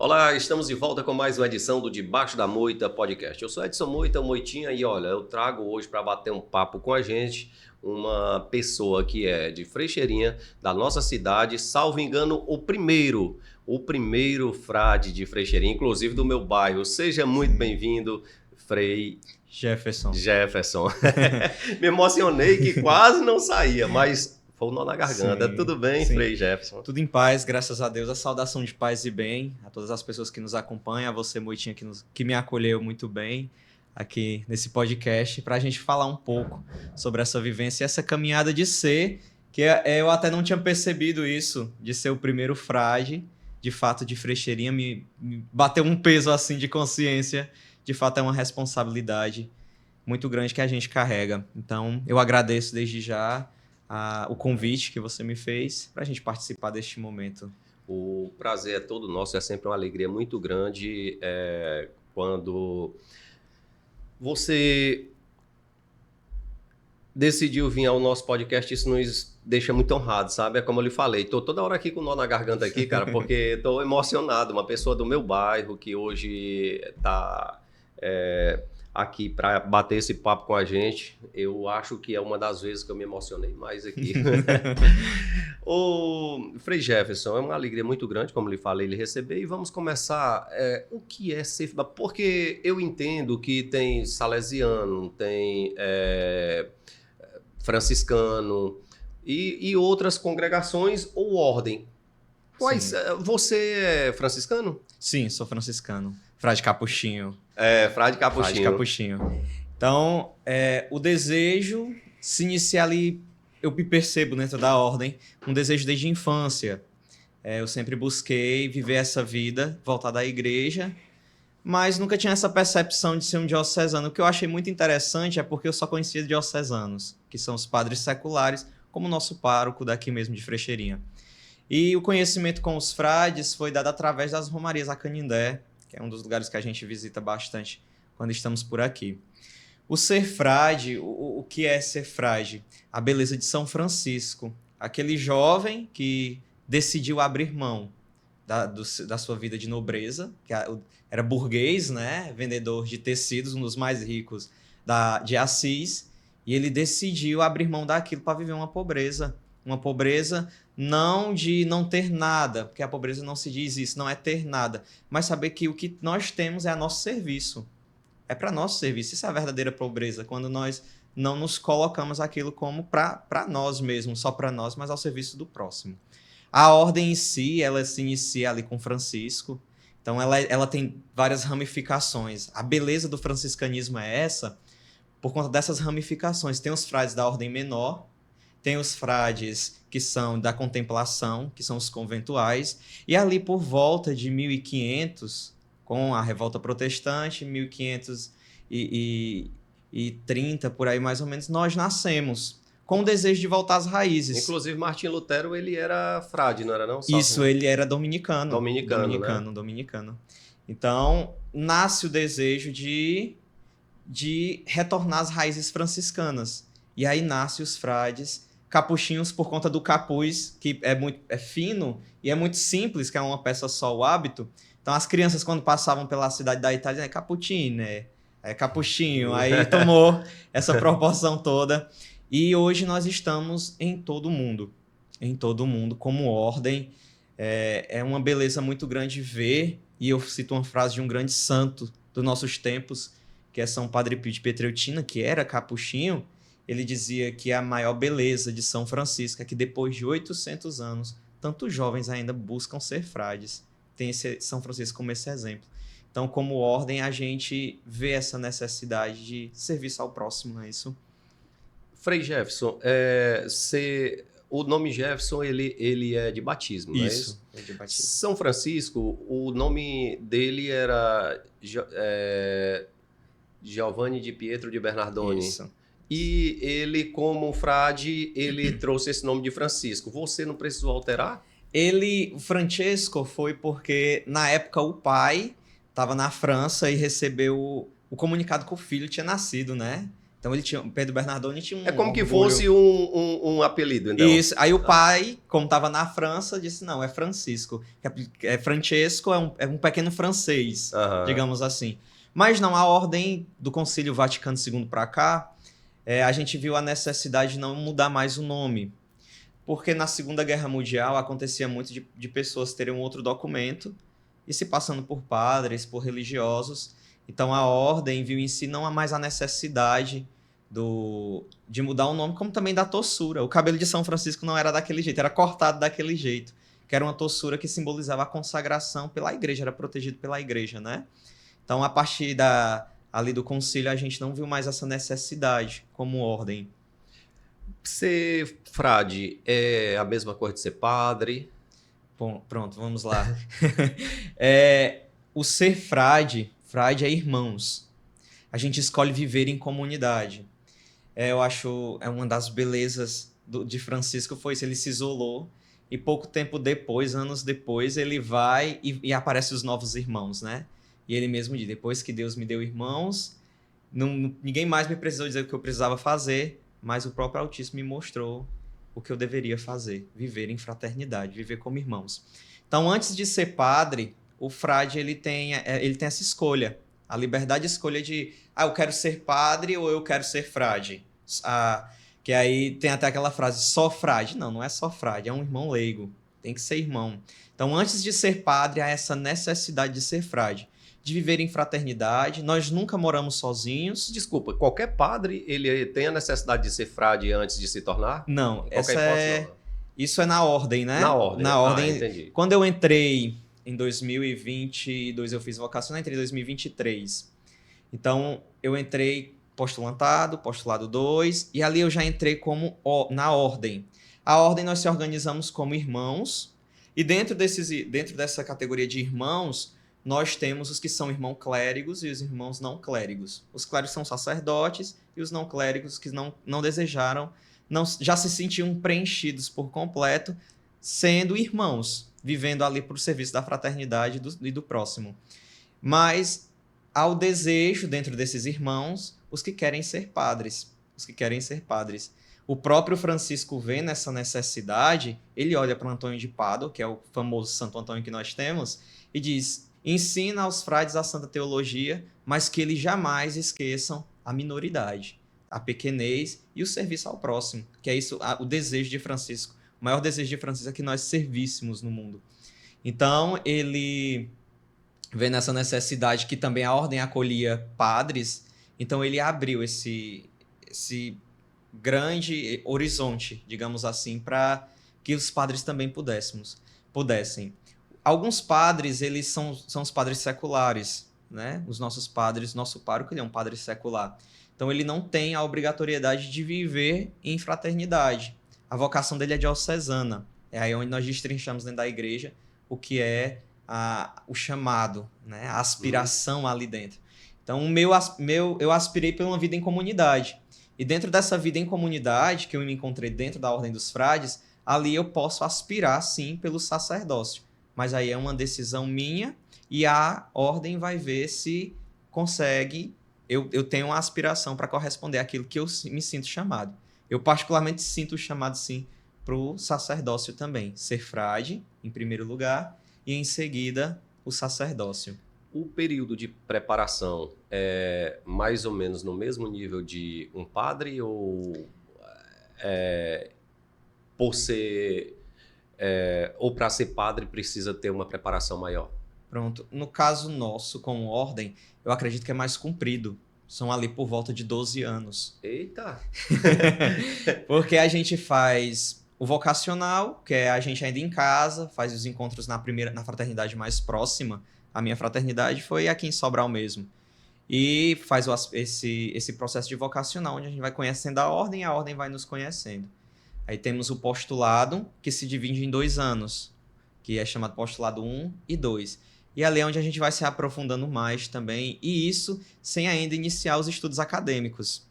Olá, estamos de volta com mais uma edição do Debaixo da Moita Podcast. Eu sou Edson Moita, o Moitinha, e olha, eu trago hoje para bater um papo com a gente uma pessoa que é de Frecheirinha, da nossa cidade, salvo engano, o primeiro frade de Frecheirinha, inclusive do meu bairro. Seja muito bem-vindo, Frei Jefferson. Me emocionei que quase não saía, mas foi um nó na garganta. Sim, Tudo bem, sim. Frei Jefferson? Tudo em paz, graças a Deus. A saudação de paz e bem a todas as pessoas que nos acompanham, a você, Moitinha, que me acolheu muito bem aqui nesse podcast, para a gente falar um pouco sobre essa vivência e essa caminhada de ser, que eu até não tinha percebido isso, de ser o primeiro frade, de fato, de Frecheirinha, me bateu um peso assim de consciência, de fato é uma responsabilidade muito grande que a gente carrega. Então, eu agradeço desde já o convite que você me fez para a gente participar deste momento. O prazer é todo nosso, é sempre uma alegria muito grande quando você decidiu vir ao nosso podcast. Isso nos deixa muito honrados, sabe? É como eu lhe falei, tô toda hora aqui com nó na garganta aqui, cara, porque tô emocionado. Uma pessoa do meu bairro que hoje tá aqui para bater esse papo com a gente, eu acho que é uma das vezes que eu me emocionei mais aqui. O Frei Jefferson, é uma alegria muito grande, como lhe falei, lhe receber, e vamos começar. O que é ser... Porque eu entendo que tem salesiano, tem franciscano e outras congregações ou ordem. Quais, você é franciscano? Sim, sou franciscano. Frade Capuchinho. Frade Capuchinho. Frade Capuchinho. Então, o desejo se inicia ali, eu me percebo dentro da ordem, um desejo desde a infância. Eu sempre busquei viver essa vida voltada à igreja, mas nunca tinha essa percepção de ser um diocesano. O que eu achei muito interessante é porque eu só conhecia diocesanos, que são os padres seculares, como o nosso pároco daqui mesmo de Frecheirinha. E o conhecimento com os frades foi dado através das Romarias a Canindé, que é um dos lugares que a gente visita bastante quando estamos por aqui. O ser frade, o que é ser frade? A beleza de São Francisco, aquele jovem que decidiu abrir mão da sua vida de nobreza, que era burguês, né? Vendedor de tecidos, um dos mais ricos de Assis, e ele decidiu abrir mão daquilo para viver uma pobreza não de não ter nada, porque a pobreza não se diz isso, não é ter nada, mas saber que o que nós temos é a nosso serviço. É para nosso serviço. Isso é a verdadeira pobreza, quando nós não nos colocamos aquilo como para nós mesmos, só para nós, mas ao serviço do próximo. A ordem em si, ela se inicia ali com Francisco, então ela tem várias ramificações. A beleza do franciscanismo é essa, por conta dessas ramificações. Tem os frades da ordem menor, tem os frades que são da contemplação, que são os conventuais, e ali por volta de 1500, com a Revolta Protestante, 1530, por aí mais ou menos, nós nascemos com o desejo de voltar às raízes. Inclusive, Martinho Lutero, ele era frade, não era não? Isso, ele era dominicano. Dominicano. Então, nasce o desejo de retornar às raízes franciscanas. E aí nasce os frades capuchinhos por conta do capuz, que é fino e é muito simples, que é uma peça só, o hábito. Então as crianças, quando passavam pela cidade da Itália, é cappuccino, capuchinho, aí tomou essa proporção toda. E hoje nós estamos em todo o mundo, como ordem. É uma beleza muito grande ver, e eu cito uma frase de um grande santo dos nossos tempos, que é São Padre Pio de Pietrelcina, que era capuchinho. Ele dizia que a maior beleza de São Francisco é que depois de 800 anos, tantos jovens ainda buscam ser frades. Tem São Francisco como esse exemplo. Então, como ordem, a gente vê essa necessidade de serviço ao próximo, não é isso? Frei Jefferson, o nome Jefferson, ele é de batismo, não é isso? É de batismo. São Francisco, o nome dele era Giovanni de Pietro de Bernardone. Isso. E ele, como frade, ele trouxe esse nome de Francisco. Você não precisou alterar? O Francesco foi porque, na época, o pai estava na França e recebeu o comunicado que o filho tinha nascido, né? Então ele tinha, Pedro Bernardoni tinha um É como que orgulho. fosse um apelido, então. Isso. Aí o pai, como estava na França, disse, não, é Francisco. Francesco é um pequeno francês, Aham. digamos assim. Mas não, a ordem do Concílio Vaticano II para cá, a gente viu a necessidade de não mudar mais o nome. Porque na Segunda Guerra Mundial acontecia muito de pessoas terem um outro documento e se passando por padres, por religiosos. Então a ordem viu em si não há mais a necessidade de mudar o nome, como também da tossura. O cabelo de São Francisco não era daquele jeito, era cortado daquele jeito, que era uma tossura que simbolizava a consagração pela igreja, era protegido pela igreja, né? Então, a partir ali do concílio, a gente não viu mais essa necessidade como ordem. Ser frade é a mesma coisa de ser padre? Bom, pronto, vamos lá. O ser frade é irmãos. A gente escolhe viver em comunidade. Eu acho uma das belezas de Francisco foi isso, ele se isolou e pouco tempo depois, anos depois, ele vai e aparece os novos irmãos, né? E ele mesmo diz, depois que Deus me deu irmãos, ninguém mais me precisou dizer o que eu precisava fazer, mas o próprio Altíssimo me mostrou o que eu deveria fazer, viver em fraternidade, viver como irmãos. Então, antes de ser padre, o frade ele tem essa escolha, a liberdade de escolha de, eu quero ser padre ou eu quero ser frade. Que aí tem até aquela frase, só frade. Não, não é só frade, é um irmão leigo, tem que ser irmão. Então, antes de ser padre, há essa necessidade de ser frade, de viver em fraternidade. Nós nunca moramos sozinhos. Desculpa, qualquer padre ele tem a necessidade de ser frade antes de se tornar? Não, Em qualquer hipótese, não. Isso é na ordem, né? Na ordem. Na ordem. Entendi. Quando eu entrei em 2022, eu fiz vocacional, entrei em 2023. Então, eu entrei postulado 2, e ali eu já entrei na ordem. A ordem nós se organizamos como irmãos, e dentro dessa categoria de irmãos, nós temos os que são irmãos clérigos e os irmãos não clérigos. Os clérigos são sacerdotes e os não clérigos que não desejaram, já se sentiam preenchidos por completo, sendo irmãos, vivendo ali para o serviço da fraternidade e do próximo. Mas há o desejo dentro desses irmãos, os que querem ser padres. O próprio Francisco vê nessa necessidade, ele olha para Antônio de Pádua, que é o famoso Santo Antônio que nós temos, e diz, ensina aos frades a santa teologia, mas que eles jamais esqueçam a minoridade, a pequenez e o serviço ao próximo, que é isso, o desejo de Francisco. O maior desejo de Francisco é que nós servíssemos no mundo. Então, ele vê nessa necessidade que também a ordem acolhia padres, então ele abriu esse grande horizonte, digamos assim, para que os padres também pudessem. Alguns padres, eles são os padres seculares, né? Os nossos padres, nosso pároco, ele é um padre secular. Então, ele não tem a obrigatoriedade de viver em fraternidade. A vocação dele é diocesana. É aí onde nós destrinchamos dentro da igreja o que é o chamado, né? A aspiração ali dentro. Então, eu aspirei por uma vida em comunidade. E dentro dessa vida em comunidade, que eu me encontrei dentro da Ordem dos Frades, ali eu posso aspirar, sim, pelo sacerdócio. Mas aí é uma decisão minha e a ordem vai ver se consegue. Eu tenho uma aspiração para corresponder àquilo que eu me sinto chamado. Eu particularmente sinto o chamado, sim, para o sacerdócio também. Ser frade, em primeiro lugar, e em seguida o sacerdócio. O período de preparação é mais ou menos no mesmo nível de um padre ou ou para ser padre precisa ter uma preparação maior? Pronto. No caso nosso, como ordem, eu acredito que é mais comprido. São ali por volta de 12 anos. Eita! Porque a gente faz o vocacional, que é a gente ainda em casa, faz os encontros na fraternidade mais próxima. A minha fraternidade foi aqui em Sobral mesmo. E faz esse processo de vocacional, onde a gente vai conhecendo a ordem e a ordem vai nos conhecendo. Aí temos o postulado, que se divide em 2 anos, que é chamado postulado 1 e 2. E ali é onde a gente vai se aprofundando mais também, e isso sem ainda iniciar os estudos acadêmicos.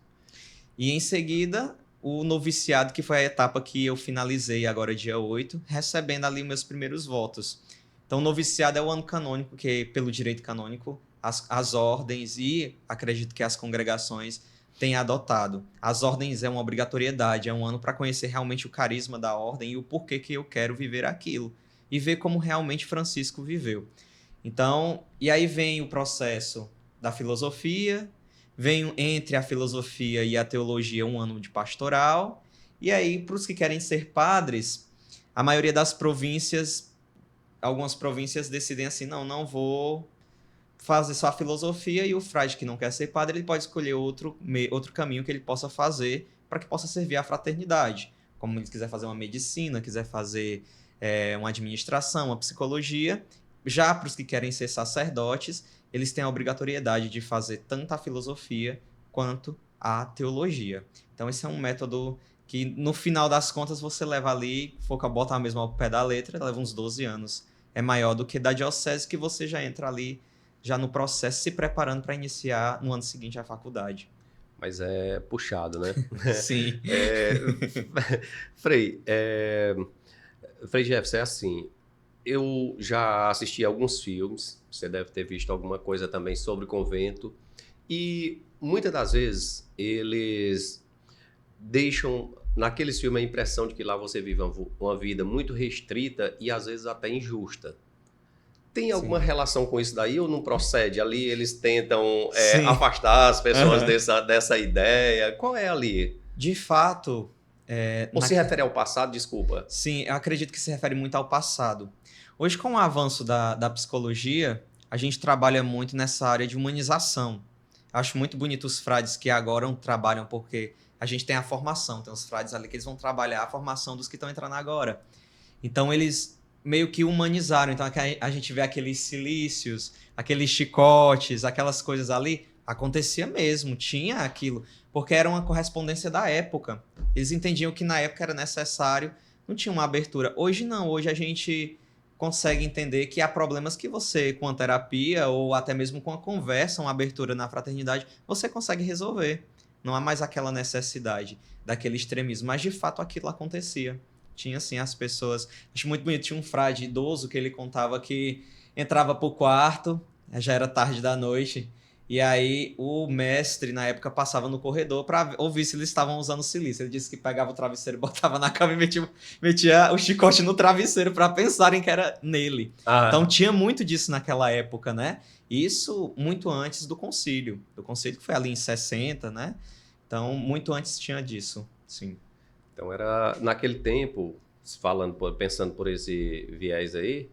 E em seguida, o noviciado, que foi a etapa que eu finalizei agora dia 8, recebendo ali meus primeiros votos. Então, o noviciado é o ano canônico, que pelo direito canônico, as ordens e acredito que as congregações tem adotado. As ordens é uma obrigatoriedade, é um ano para conhecer realmente o carisma da ordem e o porquê que eu quero viver aquilo. E ver como realmente Francisco viveu. Então, e aí vem o processo da filosofia, vem entre a filosofia e a teologia um ano de pastoral, e aí para os que querem ser padres, a maioria das províncias, algumas províncias decidem assim, não vou fazer só a filosofia, e o frade que não quer ser padre, ele pode escolher outro caminho que ele possa fazer para que possa servir à fraternidade. Como ele quiser fazer uma medicina, quiser fazer uma administração, uma psicologia. Já para os que querem ser sacerdotes, eles têm a obrigatoriedade de fazer tanto a filosofia quanto a teologia. Então esse é um método que no final das contas você leva ali, bota mesmo ao pé da letra, leva uns 12 anos. É maior do que da diocese, que você já entra ali já no processo, se preparando para iniciar no ano seguinte a faculdade. Mas é puxado, né? Sim. Frei, Frei Jefferson, é assim, eu já assisti alguns filmes, você deve ter visto alguma coisa também sobre convento, e muitas das vezes eles deixam naqueles filmes a impressão de que lá você vive uma vida muito restrita e às vezes até injusta. Tem alguma relação com isso daí ou não procede? Ali eles tentam afastar as pessoas dessa ideia. Qual é ali? De fato... Ou se refere ao passado, desculpa. Sim, eu acredito que se refere muito ao passado. Hoje, com o avanço da psicologia, a gente trabalha muito nessa área de humanização. Acho muito bonito os frades que agora trabalham, porque a gente tem a formação, tem os frades ali que eles vão trabalhar a formação dos que estão entrando agora. Então, eles meio que humanizaram. Então, a gente vê aqueles cilícios, aqueles chicotes, aquelas coisas ali, acontecia mesmo, tinha aquilo, porque era uma correspondência da época. Eles entendiam que na época era necessário, não tinha uma abertura. Hoje não, hoje a gente consegue entender que há problemas que você, com a terapia ou até mesmo com a conversa, uma abertura na fraternidade, você consegue resolver. Não há mais aquela necessidade daquele extremismo, mas de fato aquilo acontecia. Tinha assim as pessoas... Acho muito bonito, tinha um frade idoso que ele contava que entrava pro quarto, já era tarde da noite, e aí o mestre, na época, passava no corredor para ouvir se eles estavam usando silício. Ele disse que pegava o travesseiro, botava na cama e metia o chicote no travesseiro para pensarem que era nele. Então tinha muito disso naquela época, né? Isso muito antes do concílio. Do concílio que foi ali em 60, né? Então, muito antes tinha disso, sim. Então, era naquele tempo, pensando por esse viés aí,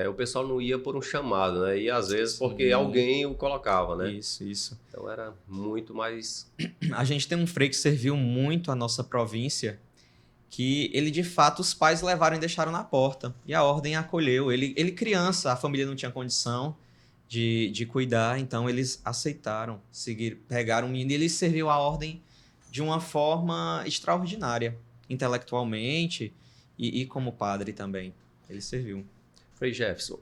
o pessoal não ia por um chamado, né? E às vezes porque alguém o colocava, né? Isso. Então era muito mais... A gente tem um frei que serviu muito a nossa província, que ele de fato os pais levaram e deixaram na porta. E a ordem acolheu. Ele criança, a família não tinha condição de cuidar, então eles aceitaram, pegaram o menino e ele serviu a ordem de uma forma extraordinária, intelectualmente e como padre também. Ele serviu. Frei Jefferson,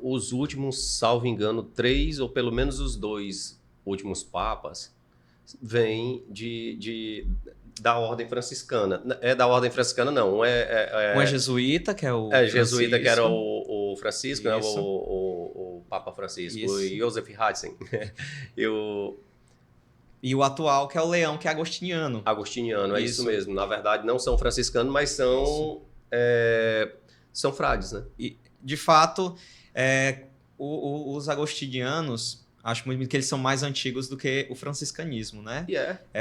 os últimos, salvo engano, 3 ou pelo menos os 2 últimos papas vêm da ordem franciscana. É da ordem franciscana, não. Um é jesuíta, que é o jesuíta, que era o Francisco, né? o Papa Francisco, o Joseph Ratzinger. E o atual, que é o Leão, que é agostiniano. Agostiniano, é isso mesmo. Na verdade, não são franciscanos, mas são frades, né? E, de fato, os agostinianos, acho muito que eles são mais antigos do que o franciscanismo, né?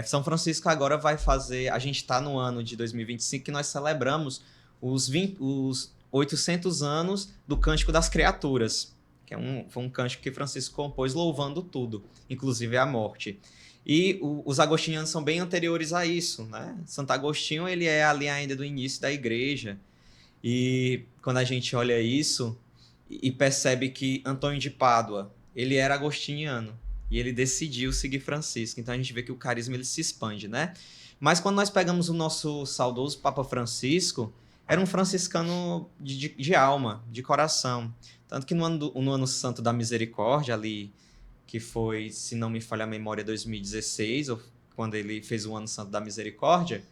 São Francisco agora vai fazer... A gente está no ano de 2025 que nós celebramos os 800 anos do Cântico das Criaturas, que foi um cântico que Francisco compôs louvando tudo, inclusive a morte. E os agostinianos são bem anteriores a isso, né? Santo Agostinho, ele é ali ainda do início da igreja. E quando a gente olha isso e percebe que Antônio de Pádua, ele era agostiniano e ele decidiu seguir Francisco. Então a gente vê que o carisma ele se expande, né? Mas quando nós pegamos o nosso saudoso Papa Francisco, era um franciscano de alma, de coração. Tanto que no ano Santo da Misericórdia, ali, que foi, se não me falha a memória, 2016, ou quando ele fez o ano Santo da Misericórdia,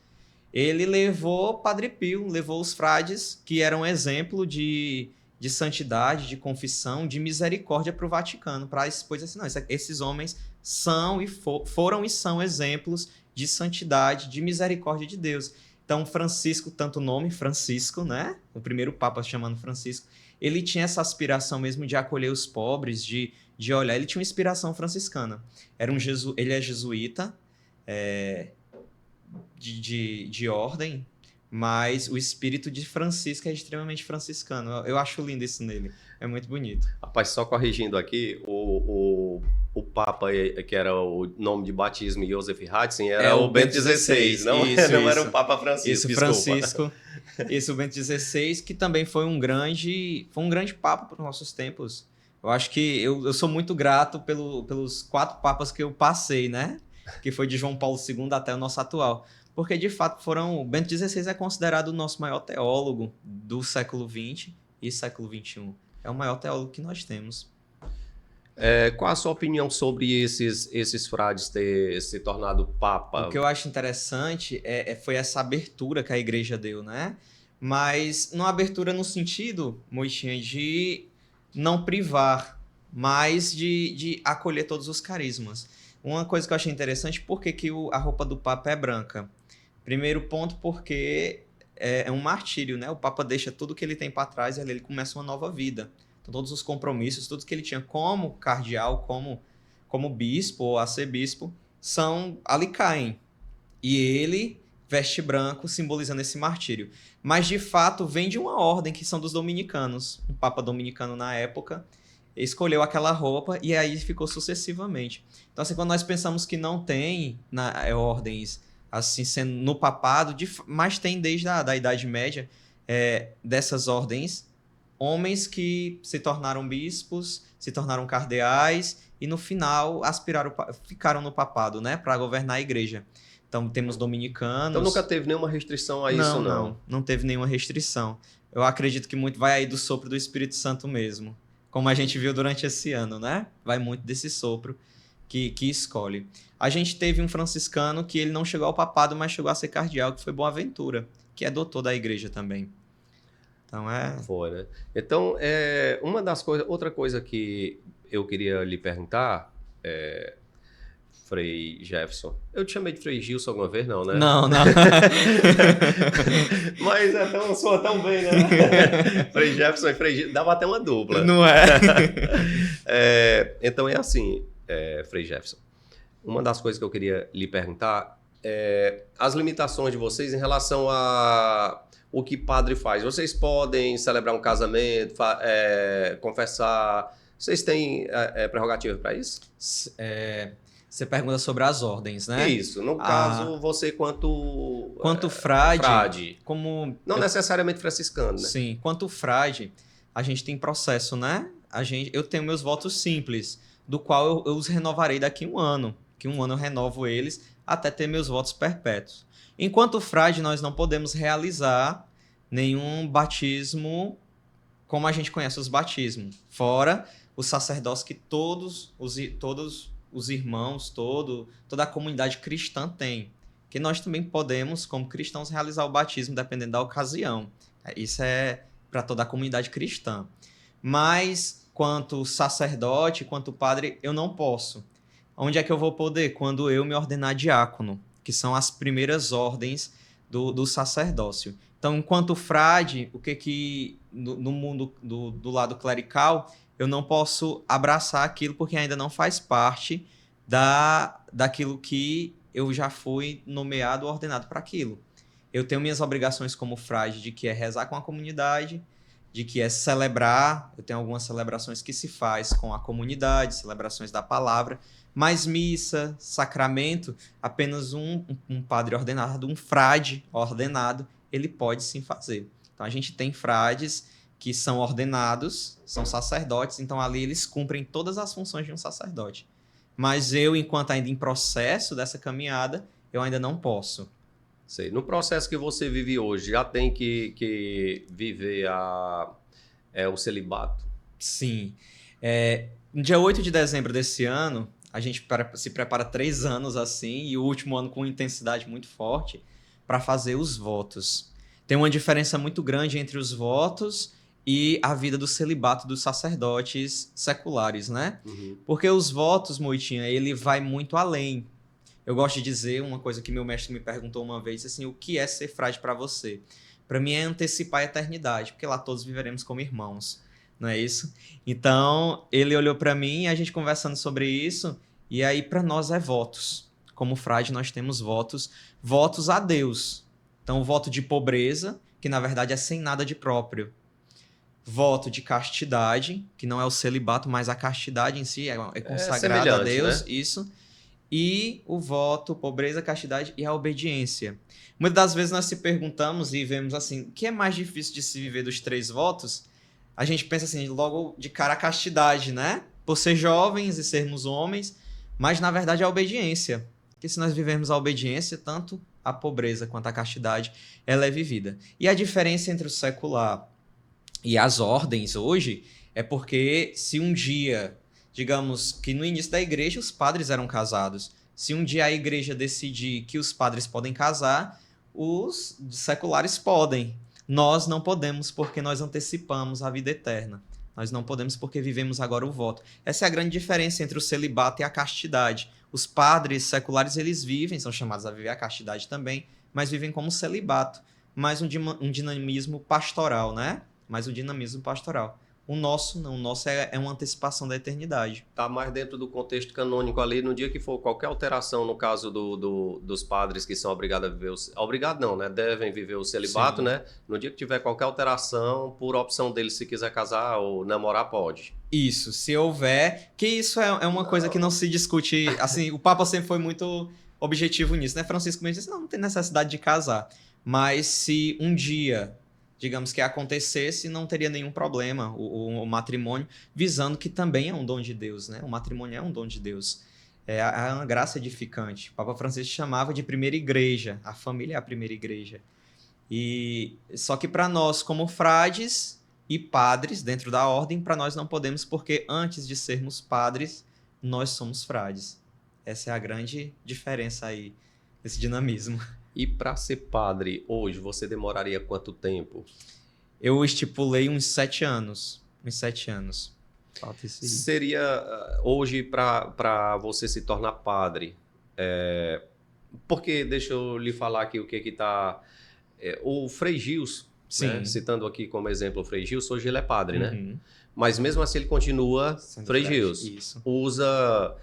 ele levou Padre Pio, levou os frades, que eram exemplo de de santidade, de confissão, de misericórdia para o Vaticano, para expor assim, não, esses homens são e foram e são exemplos de santidade, de misericórdia de Deus. Então, Francisco, tanto o nome, Francisco, né? O primeiro Papa chamando Francisco, ele tinha essa aspiração mesmo de acolher os pobres, de olhar. Ele tinha uma inspiração franciscana. Ele é jesuíta, de ordem, mas o espírito de Francisco é extremamente franciscano. Eu acho lindo isso nele. É muito bonito. Rapaz, só corrigindo aqui, o Papa, que era o nome de batismo, Joseph Ratzinger, era o Bento XVI, não, não era o Papa Francisco. Isso, desculpa. Francisco. Isso, o Bento XVI, que também foi um grande Papa para os nossos tempos. Eu acho que eu sou muito grato pelos 4 papas que eu passei, né? Que foi de João Paulo II até o nosso atual. Porque, de fato, o Bento XVI é considerado o nosso maior teólogo do século XX e século XXI. É o maior teólogo que nós temos. Qual a sua opinião sobre esses frades ter se tornado Papa? O que eu acho interessante foi essa abertura que a igreja deu, né? Mas não abertura no sentido, Moitinha, de não privar, mas de acolher todos os carismas. Uma coisa que eu achei interessante, por que a roupa do Papa é branca? Primeiro ponto, porque é um martírio, né? O Papa deixa tudo que ele tem para trás e ali ele começa uma nova vida. Então, todos os compromissos, tudo que ele tinha como cardeal, como bispo ou arcebispo, ali caem. E ele veste branco, simbolizando esse martírio. Mas, de fato, vem de uma ordem que são dos dominicanos. Um Papa dominicano na época escolheu aquela roupa e aí ficou sucessivamente. Então, assim, quando nós pensamos que não tem ordens assim sendo no papado, mas tem desde a Idade Média dessas ordens, homens que se tornaram bispos, se tornaram cardeais e no final ficaram no papado, né, para governar a igreja. Então temos dominicanos. Então nunca teve nenhuma restrição a isso, não? Não teve nenhuma restrição. Eu acredito que muito vai aí do sopro do Espírito Santo mesmo, como a gente viu durante esse ano, né? Vai muito desse sopro que escolhe. A gente teve um franciscano que ele não chegou ao papado, mas chegou a ser cardeal, que foi Boaventura, que é doutor da igreja também. Então Foi, né? Então, outra coisa que eu queria lhe perguntar, Frei Jefferson. Eu te chamei de Frei Gilson alguma vez, não, né? Não. Mas soa tão bem, né? Frei Jefferson e Frei Gilson, dava até uma dupla. Não é? Então é assim, Frei Jefferson. Uma das coisas que eu queria lhe perguntar é as limitações de vocês em relação a o que padre faz. Vocês podem celebrar um casamento, confessar. Vocês têm prerrogativa para isso? Você pergunta sobre as ordens, né? Isso. No caso, você quanto frade. Não necessariamente franciscano, né? Sim. Quanto frade, a gente tem processo, né? Eu tenho meus votos simples, do qual eu os renovarei daqui a um ano. Que um ano eu renovo eles até ter meus votos perpétuos. Enquanto frade, nós não podemos realizar nenhum batismo como a gente conhece os batismos. Fora o sacerdócio que todos os irmãos, toda a comunidade cristã tem. Que nós também podemos, como cristãos, realizar o batismo dependendo da ocasião. Isso é para toda a comunidade cristã. Mas, quanto sacerdote, quanto padre, eu não posso. Onde é que eu vou poder? Quando eu me ordenar diácono, que são as primeiras ordens do sacerdócio. Então, enquanto frade, no mundo do lado clerical, eu não posso abraçar aquilo porque ainda não faz parte daquilo que eu já fui nomeado ou ordenado para aquilo. Eu tenho minhas obrigações como frade, de que é rezar com a comunidade, de que é celebrar. Eu tenho algumas celebrações que se faz com a comunidade, celebrações da palavra, mas missa, sacramento, apenas um padre ordenado, um frade ordenado, ele pode sim fazer. Então a gente tem frades que são ordenados, são sacerdotes, então ali eles cumprem todas as funções de um sacerdote. Mas eu, enquanto ainda em processo dessa caminhada, eu ainda não posso. Sei. No processo que você vive hoje, já tem que viver o celibato? Sim. No dia 8 de dezembro desse ano, a gente se prepara 3 anos assim, e o último ano com intensidade muito forte, para fazer os votos. Tem uma diferença muito grande entre os votos e a vida do celibato dos sacerdotes seculares, né? Uhum. Porque os votos, Moitinha, ele vai muito além. Eu gosto de dizer uma coisa que meu mestre me perguntou uma vez, assim, o que é ser frade para você? Para mim é antecipar a eternidade, porque lá todos viveremos como irmãos, não é isso? Então, ele olhou para mim, a gente conversando sobre isso, e aí para nós é votos. Como frade nós temos votos, votos a Deus. Então, o voto de pobreza, que na verdade é sem nada de próprio. Voto de castidade, que não é o celibato, mas a castidade em si é É consagrada a semelhante, Deus, né? isso. E o voto, pobreza, castidade e a obediência. Muitas das vezes nós se perguntamos e vemos assim, o que é mais difícil de se viver dos 3 votos? A gente pensa assim, logo de cara a castidade, né? Por ser jovens e sermos homens, mas na verdade é a obediência. Porque se nós vivermos a obediência, tanto a pobreza quanto a castidade, ela é vivida. E a diferença entre o secular e as ordens hoje é porque se um dia, digamos que no início da igreja os padres eram casados, se um dia a igreja decidir que os padres podem casar, os seculares podem. Nós não podemos porque nós antecipamos a vida eterna. Nós não podemos porque vivemos agora o voto. Essa é a grande diferença entre o celibato e a castidade. Os padres seculares, eles vivem, são chamados a viver a castidade também, mas vivem como celibato. Mais um dinamismo pastoral, né? Mais um dinamismo pastoral. O nosso não, o nosso é uma antecipação da eternidade. Tá mais dentro do contexto canônico ali, no dia que for qualquer alteração, no caso dos padres que são obrigados a viver obrigado não, né? Devem viver o celibato, Sim. né? No dia que tiver qualquer alteração, por opção dele, se quiser casar ou namorar, pode. Isso, se houver, que isso é uma coisa que não se discute, assim, o Papa sempre foi muito objetivo nisso, né? Francisco mesmo disse, não tem necessidade de casar, mas se um dia, digamos que acontecesse, não teria nenhum problema o matrimônio, visando que também é um dom de Deus, né? O matrimônio é um dom de Deus, é uma graça edificante. O Papa Francisco chamava de primeira igreja, a família é a primeira igreja. E só que para nós, como frades e padres dentro da ordem, para nós não podemos, porque antes de sermos padres, nós somos frades. Essa é a grande diferença aí, esse dinamismo. E para ser padre hoje, você demoraria quanto tempo? Eu estipulei uns 7 anos. Uns 7 anos. Falta isso aí. Seria hoje para você se tornar padre? Porque deixa eu lhe falar aqui o que está. O Frei Gils, né? Sim. Citando aqui como exemplo o Frei Gils, hoje ele é padre, né? Uhum. Mas mesmo assim ele continua Sendo Frei frade. Gils. Isso. Usa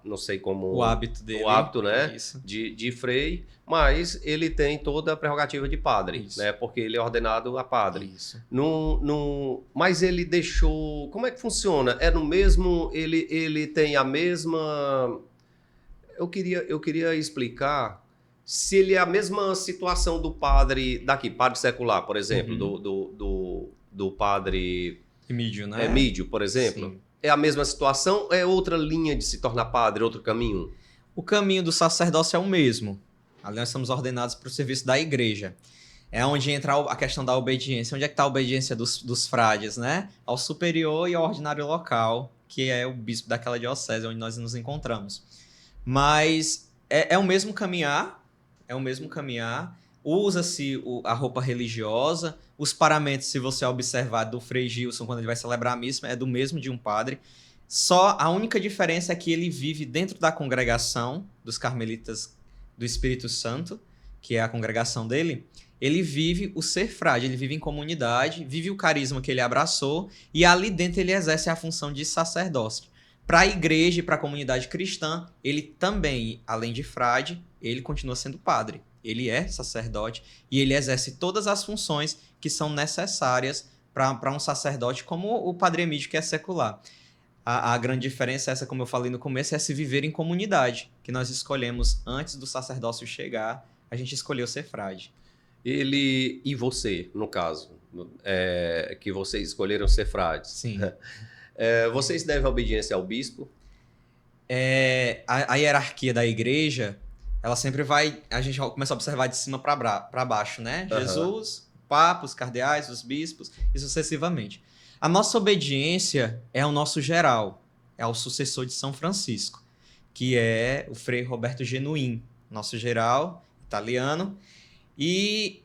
não sei como... O hábito dele. O hábito, né? Isso. De frei, mas ele tem toda a prerrogativa de padre, Isso. né? Porque ele é ordenado a padre. Isso. Mas ele deixou... Como é que funciona? É no mesmo... Ele tem a mesma... Eu queria explicar se ele é a mesma situação do padre daqui, padre secular, por exemplo, do padre Emídio, né? Mídio, por exemplo. Sim. É a mesma situação? É outra linha de se tornar padre, outro caminho? O caminho do sacerdócio é o mesmo. Ali nós somos ordenados para o serviço da igreja. É onde entra a questão da obediência. Onde é que está a obediência dos frades, né? Ao superior e ao ordinário local, que é o bispo daquela diocese onde nós nos encontramos. Mas é o mesmo caminhar, usa-se a roupa religiosa, os paramentos, se você observar do Frei Gilson, quando ele vai celebrar a missa, é do mesmo de um padre. Só a única diferença é que ele vive dentro da congregação dos Carmelitas do Espírito Santo, que é a congregação dele. Ele vive o ser frade, ele vive em comunidade, vive o carisma que ele abraçou e ali dentro ele exerce a função de sacerdócio. Para a igreja e para a comunidade cristã, ele também, além de frade, ele continua sendo padre. Ele é sacerdote e ele exerce todas as funções que são necessárias para um sacerdote como o Padre Emídio, que é secular. A grande diferença é essa, como eu falei no começo, é se viver em comunidade, que nós escolhemos antes do sacerdócio chegar, a gente escolheu ser frade. Ele e você, no caso, que vocês escolheram ser frades. Sim. Vocês devem obediência ao bispo? A hierarquia da igreja, ela sempre vai... A gente começa a observar de cima para baixo, né? Uhum. Jesus, o Papa, os cardeais, os bispos, e sucessivamente. A nossa obediência é ao nosso geral, é ao sucessor de São Francisco, que é o Frei Roberto Genuín, nosso geral, italiano. E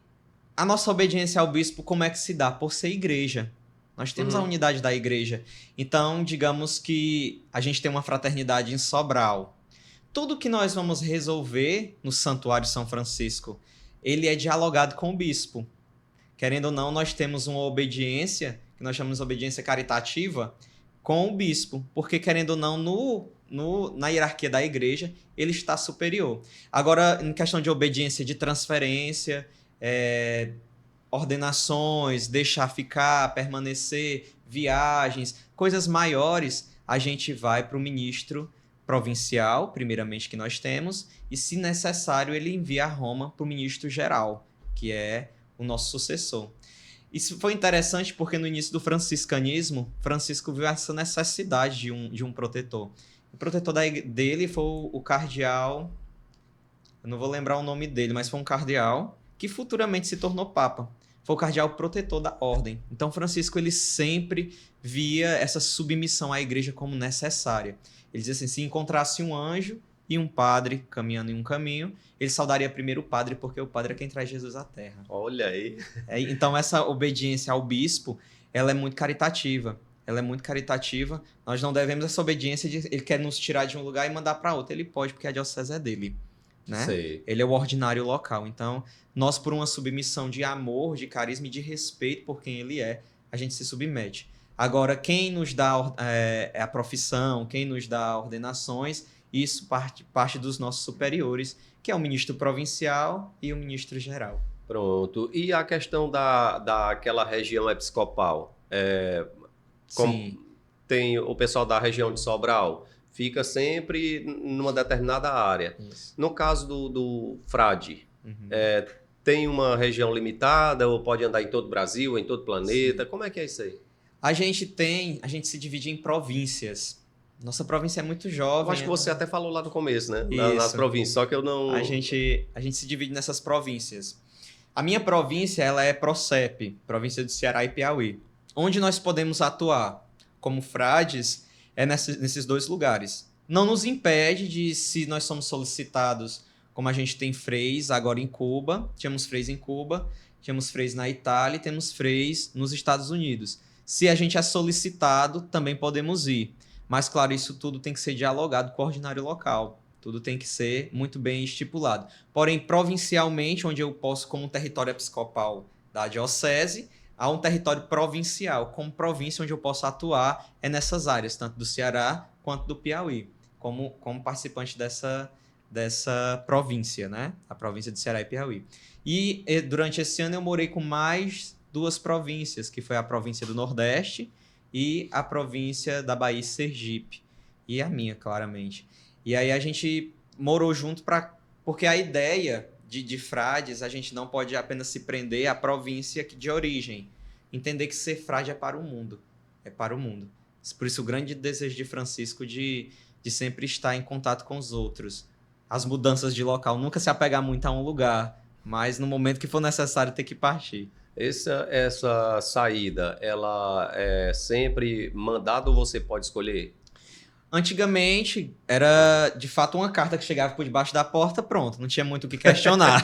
a nossa obediência ao bispo, como é que se dá? Por ser igreja. Nós temos a unidade da igreja. Então, digamos que a gente tem uma fraternidade em Sobral. Tudo que nós vamos resolver no Santuário São Francisco, ele é dialogado com o bispo. Querendo ou não, nós temos uma obediência, que nós chamamos de obediência caritativa, com o bispo. Porque, querendo ou não, na hierarquia da igreja, ele está superior. Agora, em questão de obediência de transferência, ordenações, deixar ficar, permanecer, viagens, coisas maiores, a gente vai para o ministro provincial, primeiramente, que nós temos, e, se necessário, ele envia a Roma para o ministro geral, que é o nosso sucessor. Isso foi interessante porque no início do franciscanismo, Francisco viu essa necessidade de um protetor. O protetor dele foi o cardeal, eu não vou lembrar o nome dele, mas foi um cardeal que futuramente se tornou papa. Foi o cardeal protetor da ordem. Então, Francisco ele sempre via essa submissão à igreja como necessária. Ele dizia assim, se encontrasse um anjo e um padre caminhando em um caminho, ele saudaria primeiro o padre, porque o padre é quem traz Jesus à terra. Olha aí. Então, essa obediência ao bispo, ela é muito caritativa. Ela é muito caritativa. Nós não devemos essa obediência de ele quer nos tirar de um lugar e mandar para outro. Ele pode, porque a diocese é dele. Né? Sei. Ele é o ordinário local. Então, nós, por uma submissão de amor, de carisma e de respeito por quem ele é, a gente se submete. Agora, quem nos dá a profissão, quem nos dá ordenações, isso parte dos nossos superiores, que é o ministro provincial e o ministro geral. Pronto. E a questão daquela região episcopal? Como tem o pessoal da região de Sobral, fica sempre numa determinada área. Isso. No caso do frade, tem uma região limitada ou pode andar em todo o Brasil, em todo o planeta? Sim. Como é que é isso aí? A gente se divide em províncias. Nossa província é muito jovem. Eu acho que você até falou lá no começo, né? Isso. Nas províncias, só que eu não... A gente se divide nessas províncias. A minha província, ela é PROCEP, província do Ceará e Piauí. Onde nós podemos atuar como frades é nesses dois lugares. Não nos impede de, se nós somos solicitados, como a gente tem freis agora em Cuba, tínhamos freis em Cuba, tínhamos freis na Itália e temos freis nos Estados Unidos. Se a gente é solicitado, também podemos ir. Mas, claro, isso tudo tem que ser dialogado com o ordinário local. Tudo tem que ser muito bem estipulado. Porém, provincialmente, onde eu posso, como território episcopal da diocese, há um território provincial, como província onde eu posso atuar é nessas áreas, tanto do Ceará quanto do Piauí, como participante dessa província, né? A província do Ceará e Piauí. E durante esse ano eu morei com mais 2 províncias, que foi a província do Nordeste e a província da Bahia e Sergipe. E a minha, claramente. E aí a gente morou junto porque a ideia de frades, a gente não pode apenas se prender à província de origem. Entender que ser frade é para o mundo. É para o mundo. Por isso o grande desejo de Francisco de sempre estar em contato com os outros. As mudanças de local, nunca se apegar muito a um lugar, mas no momento que for necessário ter que partir. Essa saída, ela é sempre mandada ou você pode escolher? Antigamente, era de fato uma carta que chegava por debaixo da porta, pronto, não tinha muito o que questionar.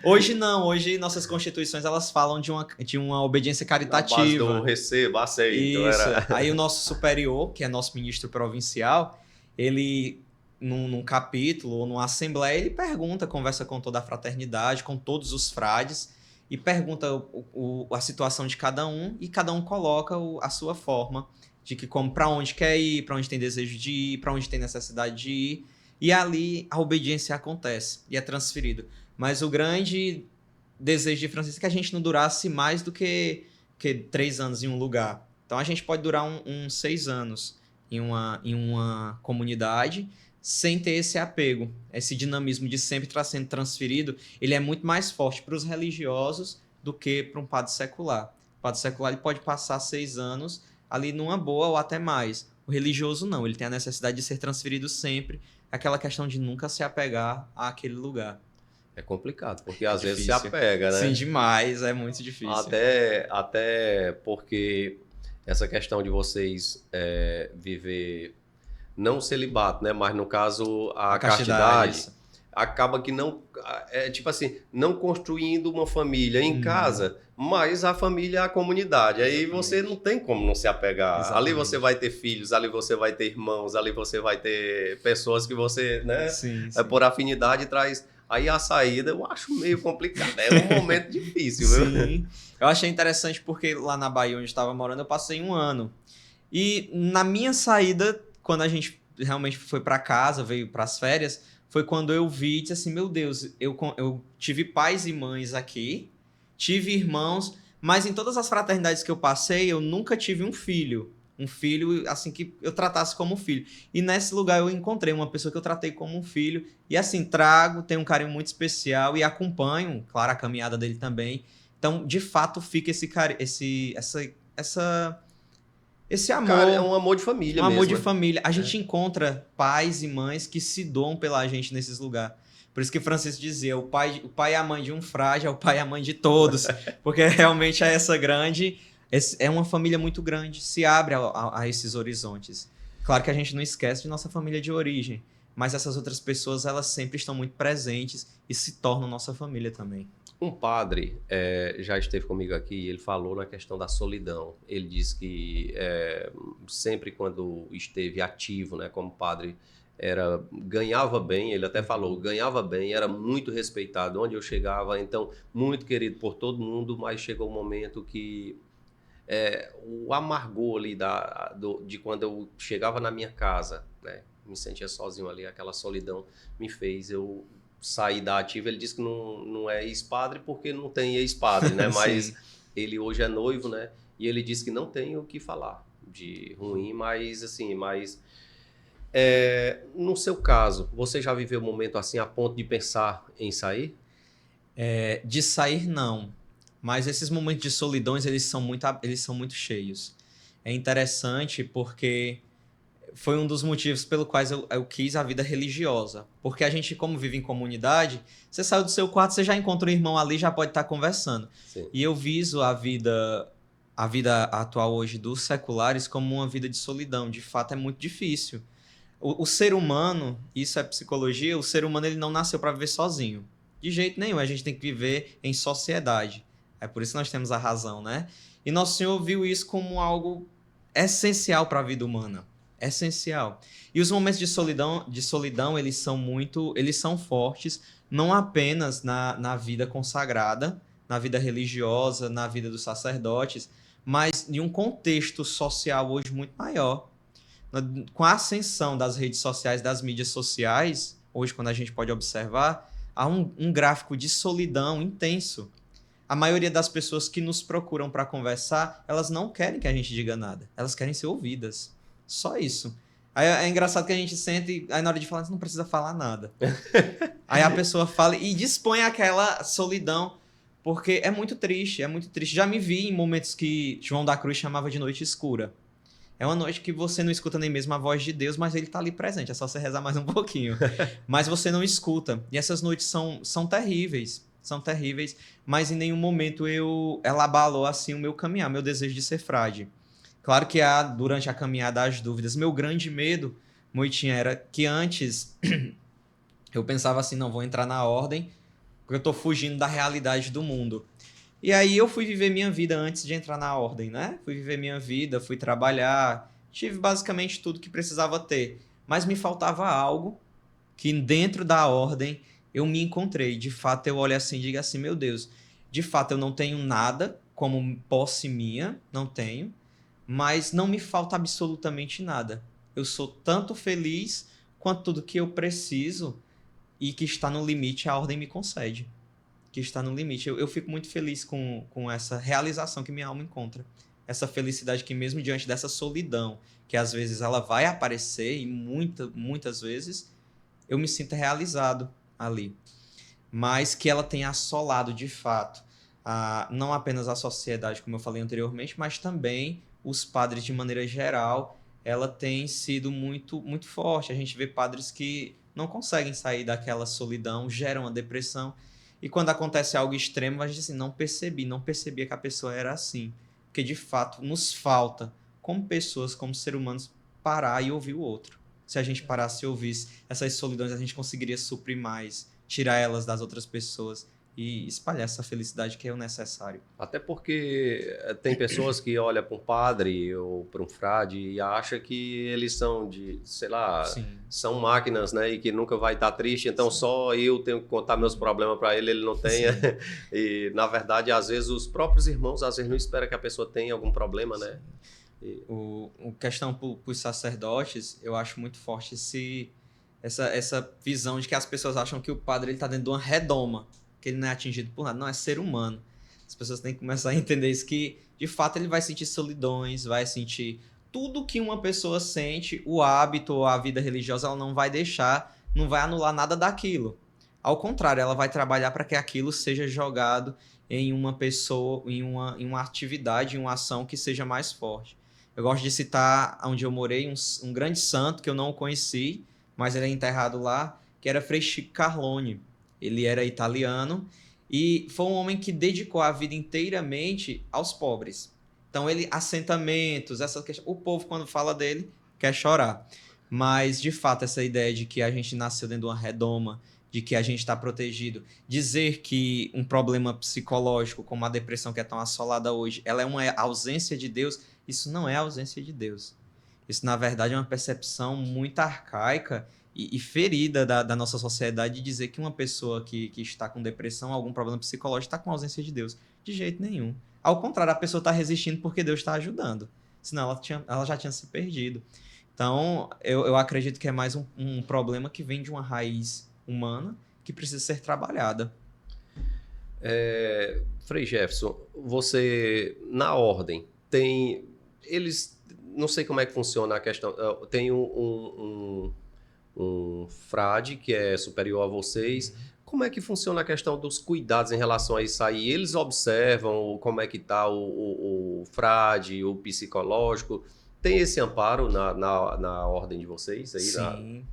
Hoje não, hoje nossas constituições elas falam de uma obediência caritativa. Na base do recebo, aceito. Isso. Aí o nosso superior, que é nosso ministro provincial, ele, num capítulo ou numa assembleia, ele conversa com toda a fraternidade, com todos os frades, e pergunta a situação de cada um, e cada um coloca a sua forma de que para onde quer ir, para onde tem desejo de ir, para onde tem necessidade de ir. E ali a obediência acontece e é transferido. Mas o grande desejo de Francisco é que a gente não durasse mais do que 3 anos em um lugar. Então a gente pode durar uns 6 anos em uma comunidade sem ter esse apego. Esse dinamismo de sempre estar sendo transferido, ele é muito mais forte para os religiosos do que para um padre secular. O padre secular ele pode passar 6 anos ali numa boa ou até mais. O religioso não, ele tem a necessidade de ser transferido sempre, aquela questão de nunca se apegar àquele lugar. É complicado, porque às vezes se apega, né? Sim, demais, é muito difícil. Até porque essa questão de vocês viver, não o celibato, né? Mas no caso a castidade, acaba que não, tipo assim, não construindo uma família em casa, mas a família é a comunidade. Aí você não tem como não se apegar. Exatamente. Ali você vai ter filhos, ali você vai ter irmãos, ali você vai ter pessoas que você, né, Sim, por afinidade traz. Aí a saída eu acho meio complicado. É um momento difícil, viu? Sim. Eu achei interessante porque lá na Bahia, onde eu estava morando, eu passei 1 ano. E na minha saída, quando a gente realmente foi para casa, veio para as férias, foi quando eu vi e disse assim, meu Deus, eu tive pais e mães aqui, tive irmãos, mas em todas as fraternidades que eu passei, eu nunca tive um filho. Um filho, assim, que eu tratasse como filho. E nesse lugar eu encontrei uma pessoa que eu tratei como um filho. E assim, tenho um carinho muito especial e acompanho, claro, a caminhada dele também. Então, de fato, fica esse Cara, é amor, um amor de família um amor mesmo, de né? família. A gente encontra pais e mães que se doam pela gente nesses lugares. Por isso que Francisco dizia, o pai e a mãe de um frágil é o pai e a mãe de todos. Porque realmente é essa grande... É uma família muito grande, se abre a esses horizontes. Claro que a gente não esquece de nossa família de origem, mas essas outras pessoas, elas sempre estão muito presentes e se tornam nossa família também. Um padre já esteve comigo aqui e ele falou na questão da solidão. Ele disse que sempre quando esteve ativo, né, como padre, ganhava bem, ele até falou, ganhava bem, era muito respeitado onde eu chegava, então muito querido por todo mundo, mas chegou um momento que o amargor ali de quando eu chegava na minha casa, né, me sentia sozinho ali, aquela solidão me fez eu sair da ativa. Ele disse que não é ex-padre porque não tem ex-padre, né? Mas Sim. ele hoje é noivo, né? E ele disse que não tem o que falar de ruim, mas assim, no seu caso, você já viveu um momento assim a ponto de pensar em sair? De sair, não. Mas esses momentos de solidões, eles são muito cheios. É interessante porque foi um dos motivos pelo quais eu quis a vida religiosa. Porque a gente, como vive em comunidade, você saiu do seu quarto, você já encontra um irmão ali, já pode estar conversando. Sim. E eu viso a vida atual hoje dos seculares como uma vida de solidão. De fato, é muito difícil. O ser humano, isso é psicologia, o ser humano ele não nasceu para viver sozinho. De jeito nenhum, a gente tem que viver em sociedade. É por isso que nós temos a razão, né? E Nosso Senhor viu isso como algo essencial para a vida humana. Essencial. E os momentos de solidão, eles são fortes, não apenas na vida consagrada, na vida religiosa, na vida dos sacerdotes, mas em um contexto social hoje muito maior. Com a ascensão das redes sociais, das mídias sociais, hoje, quando a gente pode observar, há um gráfico de solidão intenso. A maioria das pessoas que nos procuram para conversar, elas não querem que a gente diga nada. Elas querem ser ouvidas. Só isso. Aí é engraçado que a gente sente, aí na hora de falar, você não precisa falar nada. Aí a pessoa fala e dispõe aquela solidão, porque é muito triste, é muito triste. Já me vi em momentos que João da Cruz chamava de noite escura. É uma noite que você não escuta nem mesmo a voz de Deus, mas ele está ali presente. É só você rezar mais um pouquinho. Mas você não escuta. E essas noites são terríveis. São terríveis. Mas em nenhum momento ela abalou assim o meu caminhar, meu desejo de ser frade. Claro que há, durante a caminhada, as dúvidas. Meu grande medo, Moitinha, era que antes eu pensava assim, não, vou entrar na ordem, porque eu estou fugindo da realidade do mundo. E aí eu fui viver minha vida antes de entrar na ordem, né? Fui viver minha vida, fui trabalhar, tive basicamente tudo que precisava ter. Mas me faltava algo que dentro da ordem eu me encontrei. De fato, eu olho assim e digo assim, meu Deus, de fato eu não tenho nada como posse minha, não tenho, mas não me falta absolutamente nada. Eu sou tanto feliz quanto tudo que eu preciso e que está no limite a ordem me concede, que está no limite. Eu fico muito feliz com essa realização que minha alma encontra. Essa felicidade que mesmo diante dessa solidão, que às vezes ela vai aparecer, e muitas vezes, eu me sinto realizado ali. Mas que ela tenha assolado de fato, não apenas a sociedade, como eu falei anteriormente, mas também os padres de maneira geral, ela tem sido muito, muito forte. A gente vê padres que não conseguem sair daquela solidão, geram a depressão, e quando acontece algo extremo, a gente assim, não percebia que a pessoa era assim. Porque de fato nos falta, como pessoas, como seres humanos, parar e ouvir o outro. Se a gente parasse e ouvisse essas solidões, a gente conseguiria suprir mais tirar elas das outras pessoas e espalhar essa felicidade que é o necessário. Até porque tem pessoas que olham para um padre ou para um frade e acham que eles são de, sei lá, Sim. são máquinas, né? E que nunca vai estar triste, então Sim. só eu tenho que contar meus problemas para ele, ele não tenha. Sim. E, na verdade, às vezes os próprios irmãos, às vezes não esperam que a pessoa tenha algum problema, né? O questão para os sacerdotes, eu acho muito forte essa visão de que as pessoas acham que o padre está dentro de uma redoma, que ele não é atingido por nada. Não, é ser humano. As pessoas têm que começar a entender isso, que de fato ele vai sentir solidões, vai sentir tudo que uma pessoa sente, o hábito ou a vida religiosa, ela não vai deixar, não vai anular nada daquilo. Ao contrário, ela vai trabalhar para que aquilo seja jogado em uma pessoa, em uma atividade, em uma ação que seja mais forte. Eu gosto de citar onde eu morei um grande santo que eu não conheci, mas ele é enterrado lá, que era Frei Chico Carlone. Ele era italiano e foi um homem que dedicou a vida inteiramente aos pobres. Então, ele, assentamentos, essa questão, o povo, quando fala dele, quer chorar. Mas, de fato, essa ideia de que a gente nasceu dentro de uma redoma, de que a gente está protegido, dizer que um problema psicológico, como a depressão que é tão assolada hoje, ela é uma ausência de Deus, isso não é ausência de Deus. Isso, na verdade, é uma percepção muito arcaica e ferida da nossa sociedade de dizer que uma pessoa que está com depressão, algum problema psicológico, está com ausência de Deus. De jeito nenhum. Ao contrário, a pessoa está resistindo porque Deus está ajudando. Senão ela já tinha se perdido. Então, eu acredito que é mais um problema que vem de uma raiz humana que precisa ser trabalhada. Frei Jefferson, você, na ordem, tem... Eles... Não sei como é que funciona a questão. Tem um frade que é superior a vocês. Como é que funciona a questão dos cuidados em relação a isso aí? Eles observam como é que está o frade, o psicológico? Tem esse amparo na ordem de vocês? Aí, Sim,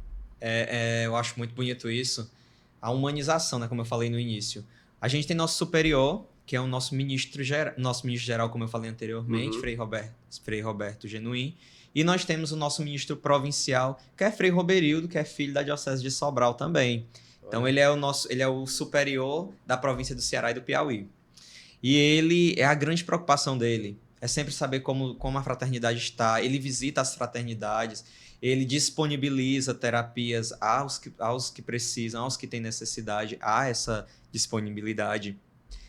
eu acho muito bonito isso. A humanização, né, como eu falei no início. A gente tem nosso superior, que é o nosso ministro geral, como eu falei anteriormente, Frei Roberto Genuim. E nós temos o nosso ministro provincial, que é Frei Roberildo, que é filho da Diocese de Sobral também. Então ele é o superior da província do Ceará e do Piauí. E ele é a grande preocupação dele. É sempre saber como a fraternidade está. Ele visita as fraternidades, ele disponibiliza terapias aos que precisam, aos que têm necessidade, há essa disponibilidade.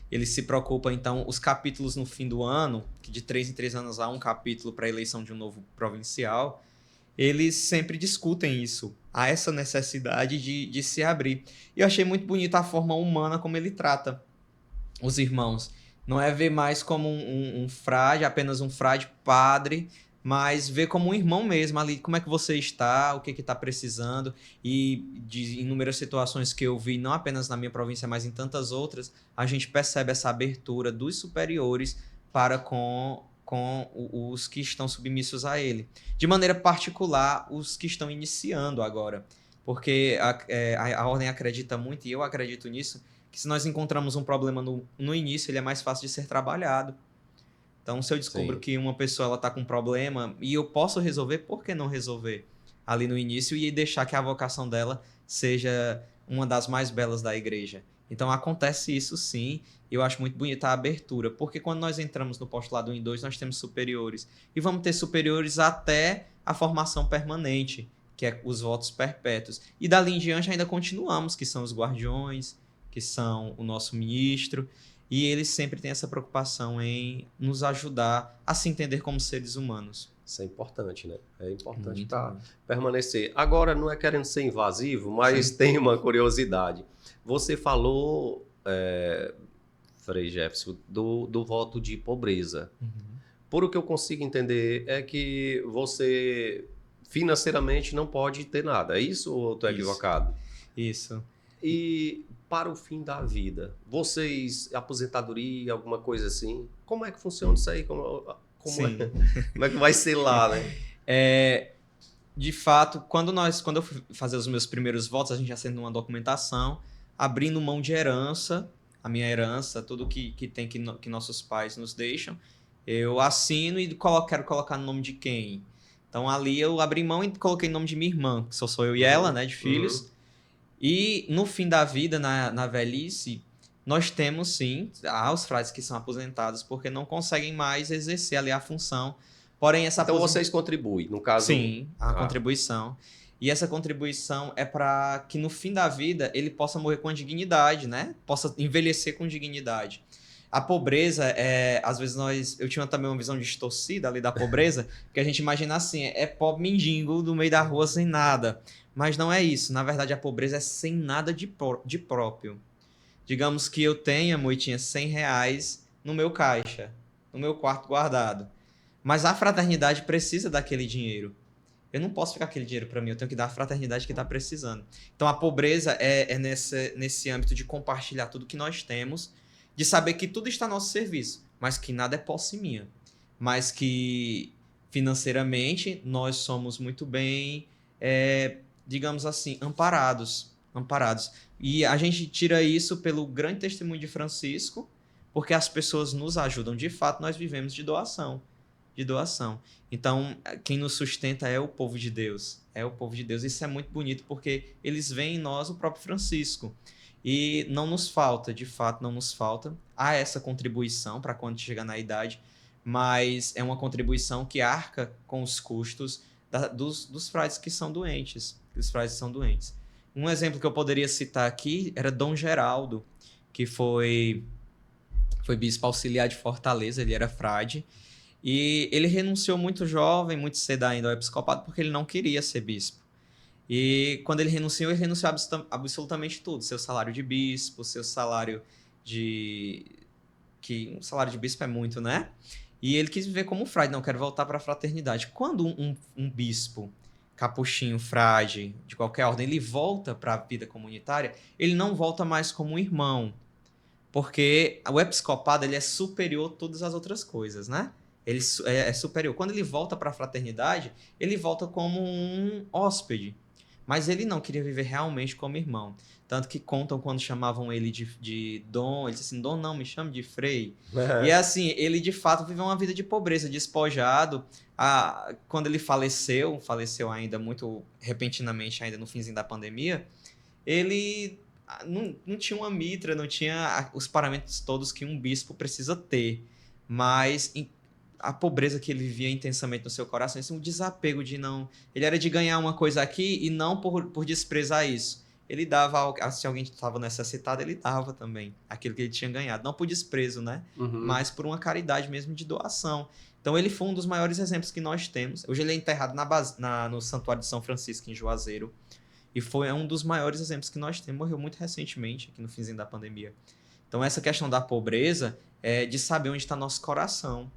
Ele se preocupa, então, os capítulos no fim do ano, que de 3 em 3 anos há um capítulo para a eleição de um novo provincial, eles sempre discutem isso. Há essa necessidade de se abrir. E eu achei muito bonita a forma humana como ele trata os irmãos. Não é ver mais como um frade, apenas um frade padre, mas ver como um irmão mesmo ali, como é que você está, o que está precisando. E de inúmeras situações que eu vi, não apenas na minha província, mas em tantas outras, a gente percebe essa abertura dos superiores para com os que estão submissos a ele. De maneira particular, os que estão iniciando agora. Porque a ordem acredita muito, e eu acredito nisso, que se nós encontramos um problema no início, ele é mais fácil de ser trabalhado. Então, se eu descubro que uma pessoa está com um problema e eu posso resolver, por que não resolver ali no início e deixar que a vocação dela seja uma das mais belas da igreja? Então, acontece isso sim, e eu acho muito bonita a abertura, porque quando nós entramos no postulado 1 e 2, nós temos superiores, e vamos ter superiores até a formação permanente, que é os votos perpétuos. E dali em diante ainda continuamos, que são os guardiões, que são o nosso ministro, e eles sempre têm essa preocupação em nos ajudar a se entender como seres humanos. Isso é importante, né? É importante para permanecer. Agora, não é querendo ser invasivo, mas sim, tem uma curiosidade. Você falou, Frei Jefferson, do voto de pobreza. Uhum. Por o que eu consigo entender é que você financeiramente não pode ter nada. É isso ou eu estou equivocado? Isso. E para o fim da vida, vocês, aposentadoria, alguma coisa assim, como é que funciona isso aí? Como é que vai ser lá, né? De fato, quando eu fui fazer os meus primeiros votos, a gente assinando uma documentação, abrindo mão de herança, a minha herança, tudo que tem que nossos pais nos deixam, eu assino e quero colocar no nome de quem? Então ali eu abri mão e coloquei o nome de minha irmã, que só sou eu e ela, né, de filhos. E no fim da vida, na velhice, nós temos sim, há os frades que são aposentados porque não conseguem mais exercer ali a função. Porém, essa Então vocês contribuem, no caso... Sim, a contribuição. E essa contribuição é para que no fim da vida ele possa morrer com dignidade, né? Possa envelhecer com dignidade. A pobreza às vezes eu tinha também uma visão distorcida ali da pobreza, porque a gente imagina assim, é pobre mendigo no meio da rua sem nada. Mas não é isso. Na verdade, a pobreza é sem nada de próprio. Digamos que eu tenha, Moitinha, R$ 100 no meu caixa, no meu quarto guardado. Mas a fraternidade precisa daquele dinheiro. Eu não posso ficar aquele dinheiro para mim, eu tenho que dar à fraternidade que está precisando. Então a pobreza é nesse âmbito de compartilhar tudo que nós temos, de saber que tudo está a nosso serviço, mas que nada é posse minha. Mas que financeiramente nós somos muito bem, digamos assim, amparados. E a gente tira isso pelo grande testemunho de Francisco, porque as pessoas nos ajudam. De fato, nós vivemos de doação. Então, quem nos sustenta é o povo de Deus. Isso é muito bonito porque eles veem em nós o próprio Francisco. E não nos falta, de fato, não nos falta. Há essa contribuição para quando chegar na idade, mas é uma contribuição que arca com os custos dos frades que são doentes. Um exemplo que eu poderia citar aqui era Dom Geraldo, que foi bispo auxiliar de Fortaleza, ele era frade. E ele renunciou muito jovem, muito cedo ainda ao episcopado, porque ele não queria ser bispo. E quando ele renunciou absolutamente tudo. Seu salário de bispo, seu salário um salário de bispo é muito, né? E ele quis viver como frade, não, quero voltar para a fraternidade. Quando um bispo, capuchinho, frade, de qualquer ordem, ele volta para a vida comunitária, ele não volta mais como um irmão. Porque o episcopado ele é superior a todas as outras coisas, né? Ele é superior. Quando ele volta para a fraternidade, ele volta como um hóspede. Mas ele não queria viver realmente como irmão. Tanto que contam quando chamavam ele de Dom. Ele disse assim, Dom não, me chame de Frei. E assim, ele de fato viveu uma vida de pobreza, despojado. Quando ele faleceu ainda muito repentinamente, ainda no finzinho da pandemia, ele não tinha uma mitra, não tinha os paramentos todos que um bispo precisa ter. Mas a pobreza que ele vivia intensamente no seu coração, esse um desapego de não... Ele era de ganhar uma coisa aqui e não por desprezar isso. Ele dava, se alguém estava necessitado, ele dava também aquilo que ele tinha ganhado. Não por desprezo, né? Uhum. Mas por uma caridade mesmo de doação. Então ele foi um dos maiores exemplos que nós temos. Hoje ele é enterrado no Santuário de São Francisco, em Juazeiro. E foi um dos maiores exemplos que nós temos. Morreu muito recentemente, aqui no finzinho da pandemia. Então essa questão da pobreza é de saber onde está nosso coração.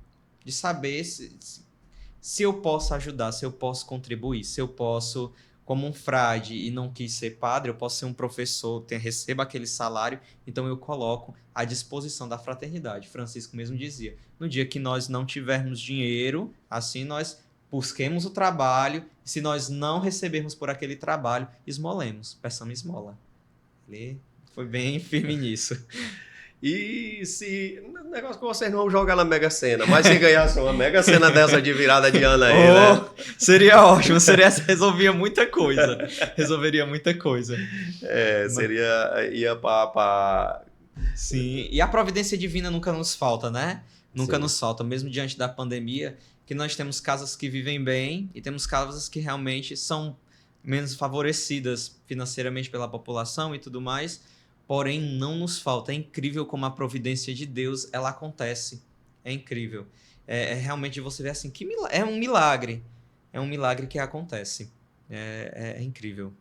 De saber se eu posso ajudar, se eu posso contribuir, se eu posso, como um frade e não quis ser padre, eu posso ser um professor, receba aquele salário, então eu coloco à disposição da fraternidade. Francisco mesmo dizia, no dia que nós não tivermos dinheiro, assim nós busquemos o trabalho, e se nós não recebermos por aquele trabalho, esmolemos, peçamos esmola. Ele foi bem firme nisso. E se... Negócio que vocês não vão jogar na Mega Sena, mas se ganhasse uma Mega Sena dessa de virada de ano aí, né? Seria ótimo, resolveria muita coisa. Resolveria muita coisa. Ia pra... Sim, e a providência divina nunca nos falta, né? Nunca Sim. nos falta, mesmo diante da pandemia, que nós temos casas que vivem bem e temos casas que realmente são menos favorecidas financeiramente pela população e tudo mais. Porém, não nos falta. É incrível como a providência de Deus, ela acontece. É incrível. É realmente você vê assim, é um milagre. É um milagre que acontece. É incrível.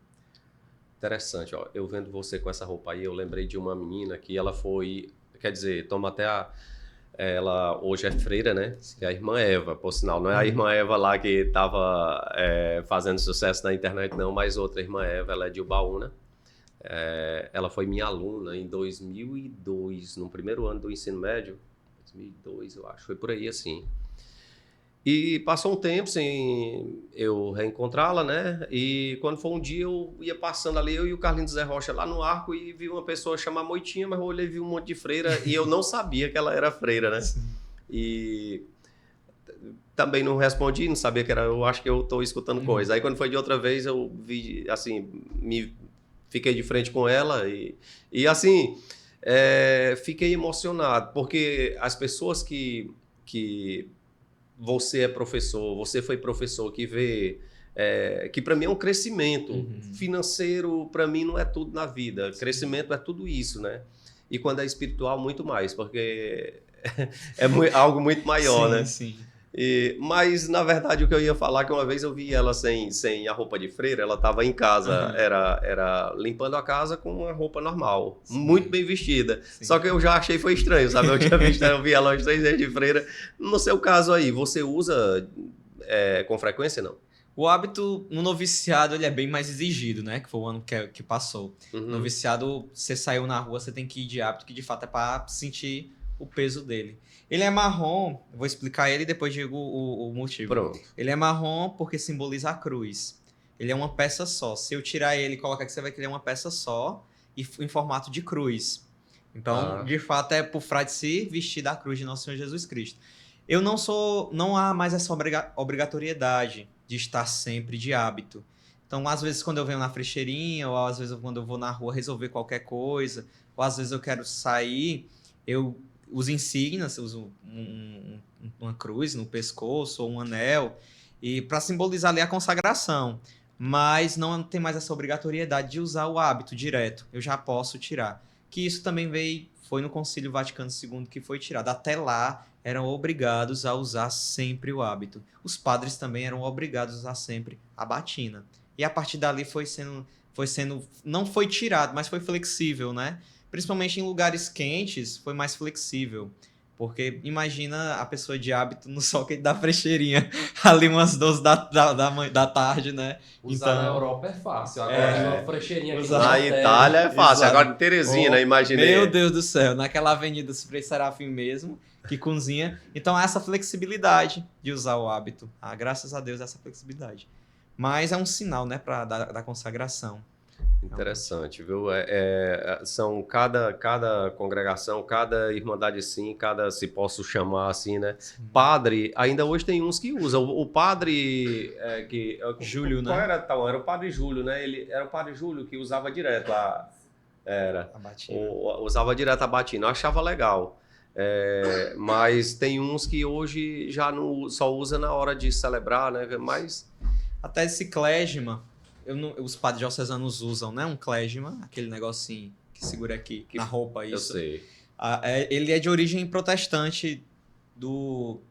Interessante, ó. Eu vendo você com essa roupa aí, eu lembrei de uma menina que ela foi... Quer dizer, toma até ela hoje é freira, né? É a irmã Eva, por sinal. Não é a irmã Eva lá que estava fazendo sucesso na internet, não, mas outra irmã Eva, ela é de Ubaúna. Ela foi minha aluna em 2002, no primeiro ano do ensino médio, 2002 eu acho, foi por aí assim. E passou um tempo sem eu reencontrá-la, né? E quando foi um dia eu ia passando ali, eu e o Carlinhos Zé Rocha lá no arco e vi uma pessoa chamar Moitinha, mas eu olhei e vi um monte de freira e eu não sabia que ela era freira, né? Sim. E também não respondi, não sabia que era, eu acho que eu estou escutando coisa. Aí quando foi de outra vez eu vi, assim, fiquei de frente com ela e assim, fiquei emocionado, porque as pessoas que você é professor, você foi professor, que vê... que para mim é um crescimento financeiro, para mim não é tudo na vida. Sim. Crescimento é tudo isso, né? E quando é espiritual, muito mais, porque algo muito maior, sim, né? Sim. Mas, na verdade, o que eu ia falar é que uma vez eu vi ela sem a roupa de freira, ela estava em casa, era limpando a casa com uma roupa normal, sim. Muito bem vestida. Sim. Só que eu já achei foi estranho, sabe? Eu vi ela uns 3 dias de freira. No seu caso aí, você usa com frequência, não? O hábito no noviciado ele é bem mais exigido, né? Que foi o ano que passou. No noviciado, você saiu na rua, você tem que ir de hábito, que de fato é para sentir o peso dele. Ele é marrom, vou explicar ele e depois digo o motivo. Pronto. Ele é marrom porque simboliza a cruz. Ele é uma peça só. Se eu tirar ele e colocar aqui, você vai ver que ele é uma peça só e em formato de cruz. Então, de fato, é pro frade se vestir da cruz de Nosso Senhor Jesus Cristo. Não há mais essa obrigatoriedade de estar sempre de hábito. Então, às vezes, quando eu venho na frecheirinha, ou às vezes quando eu vou na rua resolver qualquer coisa, ou às vezes eu quero sair, eu uso insígnias, eu uso uma cruz no pescoço, ou um anel, e para simbolizar ali a consagração. Mas não tem mais essa obrigatoriedade de usar o hábito direto. Eu já posso tirar. Que isso também foi no Concílio Vaticano II que foi tirado. Até lá, eram obrigados a usar sempre o hábito. Os padres também eram obrigados a usar sempre a batina. E a partir dali foi sendo não foi tirado, mas foi flexível, né? Principalmente em lugares quentes, foi mais flexível. Porque imagina a pessoa de hábito no sol da frecheirinha, ali umas 12 da tarde, né? Usar na Europa é fácil. Agora, uma frecheirinha aqui na Itália é fácil. Exato. Agora em Teresina, imaginei. Meu Deus do céu, naquela avenida Frei Serafim mesmo, que cozinha. Então, essa flexibilidade de usar o hábito. Graças a Deus, essa flexibilidade. Mas é um sinal, né, da consagração. Interessante, viu? São cada congregação, cada irmandade assim, se posso chamar assim, né? Sim. Padre, ainda hoje tem uns que usam. O padre Júlio, qual né? Era o padre Júlio, né? Era o padre Júlio que usava direto a batina. Usava direto a batina. Eu achava legal. Mas tem uns que hoje já não, só usa na hora de celebrar, né? Mas até esse clésima, os padres diocesanos usam, né? Um clésima, aquele negocinho que segura aqui na roupa, isso. Eu sei. Ele é de origem protestante do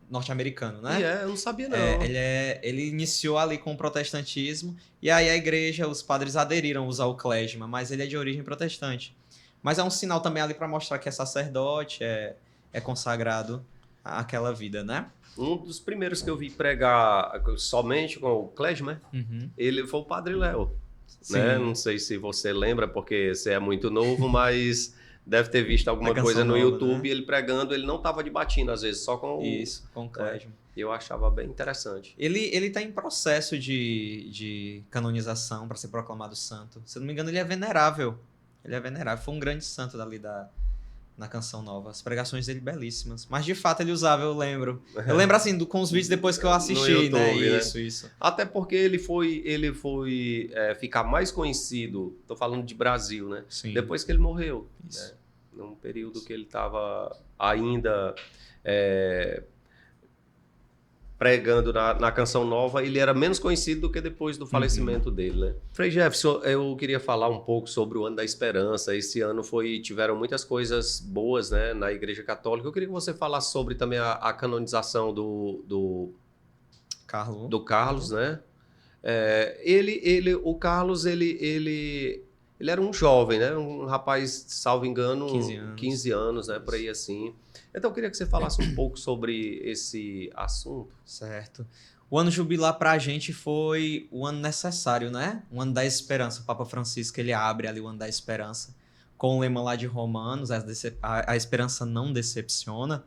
norte-americano, né? Eu não sabia não. Ele iniciou ali com o protestantismo e aí a igreja, os padres aderiram a usar o clésima, mas ele é de origem protestante. Mas é um sinal também ali para mostrar que é sacerdote, é consagrado àquela vida, né? Um dos primeiros que eu vi pregar somente com o clésima, ele foi o Padre Léo. Né? Não sei se você lembra, porque você é muito novo, mas deve ter visto alguma coisa no YouTube, né? Ele pregando, ele não estava de batina, às vezes, só com com o clésima. Eu achava bem interessante. Ele está em processo de canonização para ser proclamado santo. Se eu não me engano, ele é venerável. Foi um grande santo dali na Canção Nova. As pregações dele belíssimas. Mas, de fato, ele usava, eu lembro. Eu lembro, assim, com os vídeos depois que eu assisti, YouTube, né? Isso. Até porque ele foi ficar mais conhecido, tô falando de Brasil, né? Sim. Depois que ele morreu. Né? Num período que ele estava ainda pregando na Canção Nova, ele era menos conhecido do que depois do falecimento dele, né? Frei Jefferson, eu queria falar um pouco sobre o Ano da Esperança. Esse ano tiveram muitas coisas boas, né, na Igreja Católica. Eu queria que você falasse sobre também a canonização do Carlos, né? O Carlos, ele era um jovem, né? Um rapaz, salvo engano, 15 anos, né? Por aí assim. Então, eu queria que você falasse um pouco sobre esse assunto. Certo. O ano jubilar para a gente foi o ano necessário, né? O ano da esperança. O Papa Francisco, ele abre ali o ano da esperança com o lema lá de Romanos, a esperança não decepciona.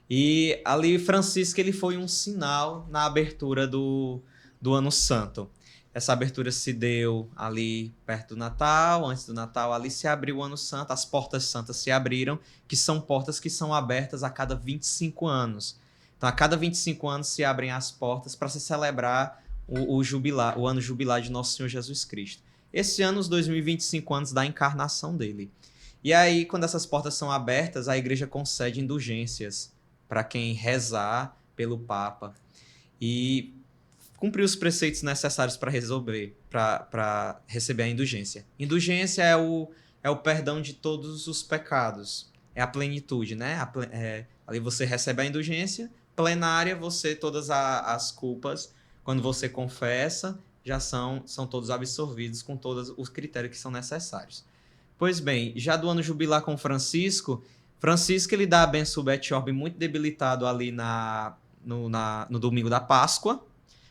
E ali Francisco, ele foi um sinal na abertura do ano santo. Essa abertura se deu ali perto do Natal, antes do Natal, ali se abriu o Ano Santo, as portas santas se abriram, que são portas que são abertas a cada 25 anos. Então, a cada 25 anos se abrem as portas para se celebrar o ano jubilar de Nosso Senhor Jesus Cristo. Esse ano, os 2025 anos da encarnação dele. E aí, quando essas portas são abertas, a igreja concede indulgências para quem rezar pelo Papa e cumprir os preceitos necessários para resolver, para receber a indulgência. Indulgência é o perdão de todos os pecados. É a plenitude, né? Ali você recebe a indulgência, plenária, todas as culpas, quando você confessa, já são todos absorvidos com todos os critérios que são necessários. Pois bem, já do ano jubilar com Francisco ele dá a benção Bet Orbe muito debilitado ali no domingo da Páscoa.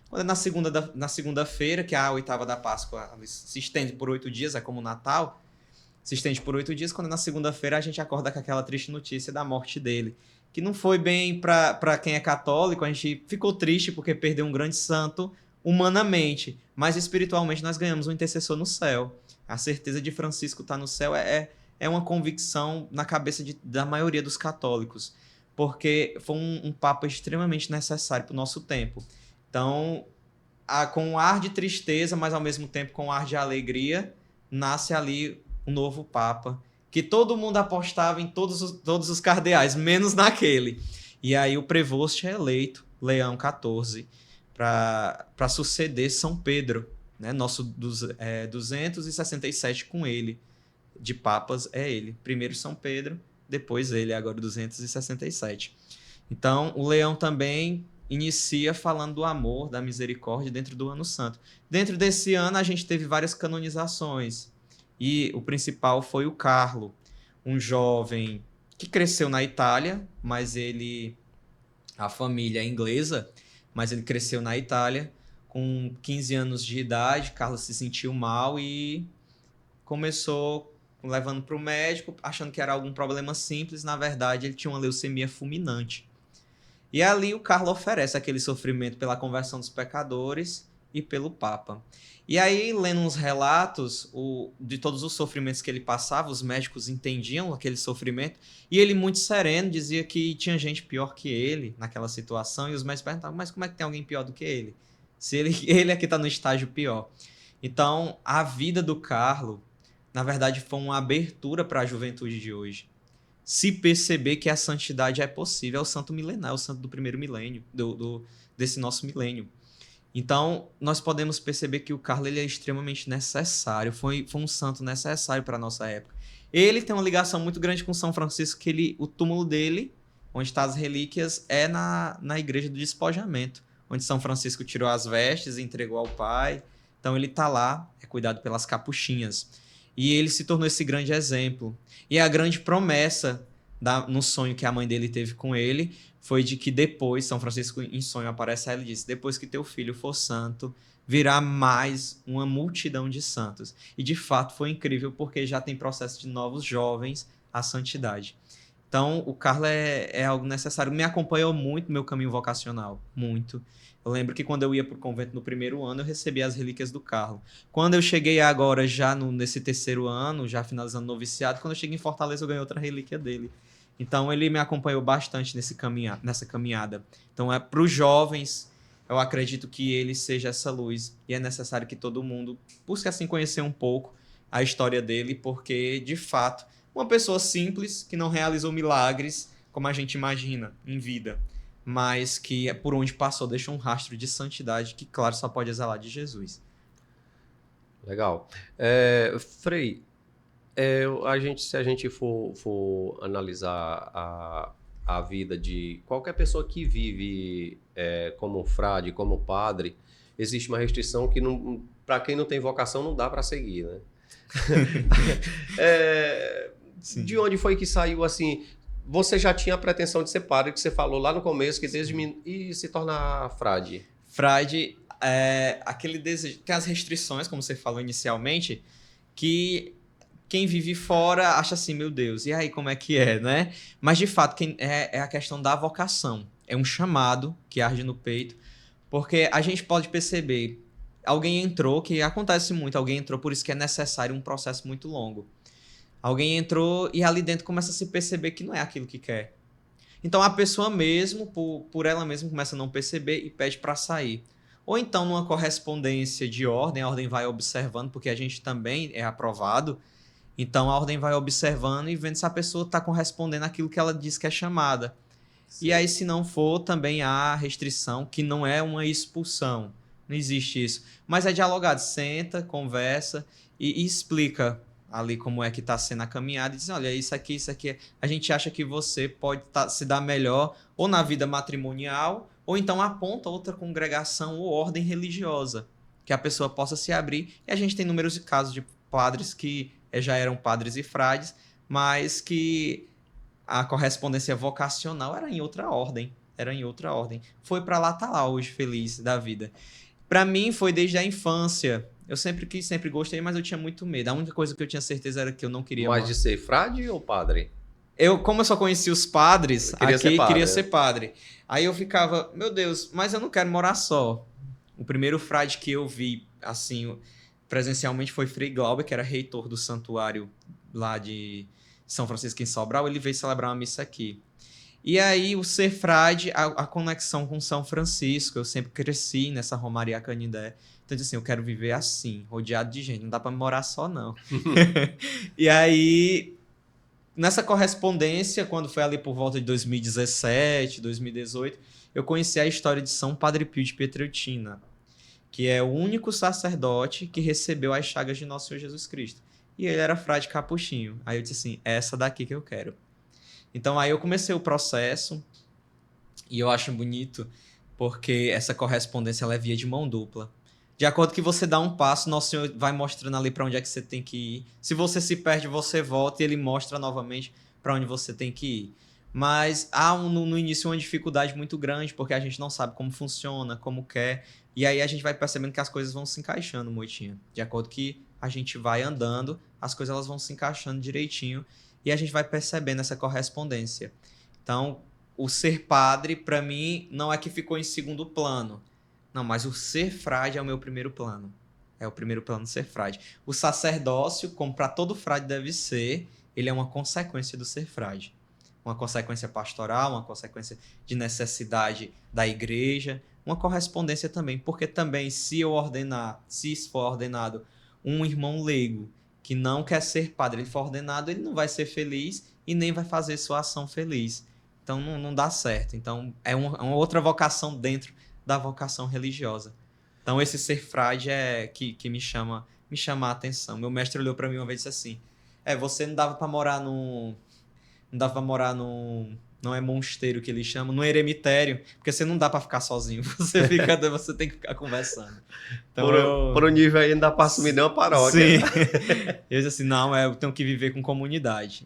Quando é na segunda-feira, que é a oitava da Páscoa se estende por 8 dias, é como o Natal, se estende por 8 dias, quando é na segunda-feira a gente acorda com aquela triste notícia da morte dele. Que não foi bem para quem é católico, a gente ficou triste porque perdeu um grande santo humanamente, mas espiritualmente nós ganhamos um intercessor no céu. A certeza de Francisco estar no céu é uma convicção na cabeça da maioria dos católicos, porque foi um papa extremamente necessário para o nosso tempo. Então, com um ar de tristeza, mas ao mesmo tempo com um ar de alegria, nasce ali um novo papa, que todo mundo apostava em todos os cardeais, menos naquele. E aí o prevost é eleito, Leão XIV, para suceder São Pedro, né? Nosso 267 com ele, de papas é ele. Primeiro São Pedro, depois ele, agora 267. Então, o Leão também inicia falando do amor, da misericórdia dentro do Ano Santo. Dentro desse ano, a gente teve várias canonizações. E o principal foi o Carlo, um jovem que cresceu na Itália, mas a família é inglesa, mas ele cresceu na Itália. Com 15 anos de idade, Carlos se sentiu mal e começou levando para o médico, achando que era algum problema simples. Na verdade, ele tinha uma leucemia fulminante. E ali o Carlos oferece aquele sofrimento pela conversão dos pecadores e pelo Papa. E aí, lendo uns relatos de todos os sofrimentos que ele passava, os médicos entendiam aquele sofrimento, e ele, muito sereno, dizia que tinha gente pior que ele naquela situação, e os médicos perguntavam, mas como é que tem alguém pior do que ele? Se ele é que está no estágio pior. Então, a vida do Carlo, na verdade, foi uma abertura para a juventude de hoje. Se perceber que a santidade é possível, é o santo milenar, é o santo do primeiro milênio, desse nosso milênio. Então, nós podemos perceber que o Carlo ele é extremamente necessário, foi um santo necessário para a nossa época. Ele tem uma ligação muito grande com São Francisco, que o túmulo dele, onde estão as relíquias, é na igreja do despojamento, onde São Francisco tirou as vestes e entregou ao pai. Então ele está lá, é cuidado pelas capuchinhas. E ele se tornou esse grande exemplo. E a grande promessa no sonho que a mãe dele teve com ele foi de que depois, São Francisco em sonho aparece a ele e disse, depois que teu filho for santo, virá mais uma multidão de santos. E de fato foi incrível porque já tem processo de novos jovens à santidade. Então o Carlo é algo necessário. Me acompanhou muito no meu caminho vocacional, muito. Eu lembro que quando eu ia para o convento no primeiro ano, eu recebia as relíquias do Carlo. Quando eu cheguei agora, já nesse terceiro ano, já finalizando o noviciado, quando eu cheguei em Fortaleza, eu ganhei outra relíquia dele. Então, ele me acompanhou bastante nessa caminhada. Então, para os jovens, eu acredito que ele seja essa luz. E é necessário que todo mundo busque, assim, conhecer um pouco a história dele, porque, de fato, uma pessoa simples, que não realizou milagres, como a gente imagina, em vida, mas que por onde passou deixou um rastro de santidade que, claro, só pode exalar de Jesus. Legal. Frei, se a gente for analisar a vida de qualquer pessoa que vive como frade, como padre, existe uma restrição que, para quem não tem vocação, não dá para seguir, né? De onde foi que saiu assim... Você já tinha a pretensão de ser padre, que você falou lá no começo, que e se tornar frade? Frade é aquele desejo... Tem as restrições, como você falou inicialmente, que quem vive fora acha assim, meu Deus, e aí como é que é, né? Mas, de fato, é a questão da vocação. É um chamado que arde no peito, porque a gente pode perceber, alguém entrou, que acontece muito, alguém entrou, por isso que é necessário um processo muito longo. Alguém entrou e ali dentro começa a se perceber que não é aquilo que quer. Então a pessoa mesmo, por ela mesma, começa a não perceber e pede para sair. ou então numa correspondência de ordem, a ordem vai observando, porque a gente também é aprovado, então a ordem vai observando e vendo se a pessoa está correspondendo àquilo que ela diz que é chamada. Sim. E aí, se não for, também há restrição, que não é uma expulsão. Não existe isso. Mas é dialogado, senta, conversa e explica ali como é que está sendo a caminhada e diz, olha, isso aqui, a gente acha que você pode se dar melhor ou na vida matrimonial, ou então aponta outra congregação ou ordem religiosa, que a pessoa possa se abrir. E a gente tem inúmeros casos de padres que já eram padres e frades, mas que a correspondência vocacional era em outra ordem. Foi para lá, tá lá hoje, feliz da vida. Para mim, foi desde a infância. Eu sempre gostei, mas eu tinha muito medo. A única coisa que eu tinha certeza era que eu não queria... Mais de ser frade ou padre? Como eu só conhecia os padres, queria ser padre. Aí eu ficava, meu Deus, mas eu não quero morar só. O primeiro frade que eu vi, assim, presencialmente foi Frei Glauber, que era reitor do santuário lá de São Francisco em Sobral. Ele veio celebrar uma missa aqui. E aí, o ser frade, a conexão com São Francisco, eu sempre cresci nessa Romaria Canindé. Então, assim, eu quero viver assim, rodeado de gente, não dá pra morar só, não. E aí, nessa correspondência, quando foi ali por volta de 2017, 2018, eu conheci a história de São Padre Pio de Pietrelcina, que é o único sacerdote que recebeu as chagas de Nosso Senhor Jesus Cristo. E ele era frade capuchinho. Aí eu disse assim, é essa daqui que eu quero. Então aí eu comecei o processo e eu acho bonito porque essa correspondência ela é via de mão dupla. De acordo que você dá um passo, Nosso Senhor vai mostrando ali para onde é que você tem que ir. Se você se perde, você volta e ele mostra novamente para onde você tem que ir. Mas há no início uma dificuldade muito grande porque a gente não sabe como funciona, como quer. E aí a gente vai percebendo que as coisas vão se encaixando, Moitinha. De acordo que a gente vai andando, as coisas elas vão se encaixando direitinho. E a gente vai percebendo essa correspondência. Então, o ser padre, para mim, não é que ficou em segundo plano. Não, mas o ser frade é o meu primeiro plano. É o primeiro plano ser frade. O sacerdócio, como para todo frade deve ser, ele é uma consequência do ser frade. Uma consequência pastoral, uma consequência de necessidade da igreja, uma correspondência também. Porque também, se for ordenado um irmão leigo, que não quer ser padre, ele for ordenado, ele não vai ser feliz e nem vai fazer sua ação feliz. Então não dá certo. Então é uma outra vocação dentro da vocação religiosa. Então esse ser frade é que me chama a atenção. Meu mestre olhou para mim uma vez e disse assim, você não dava para morar num não é mosteiro que eles chamam, no eremitério, porque você não dá pra ficar sozinho, você tem que ficar conversando. Então, por um nível aí não dá pra assumir nem uma paróquia. Sim. Eu disse assim, não, eu tenho que viver com comunidade.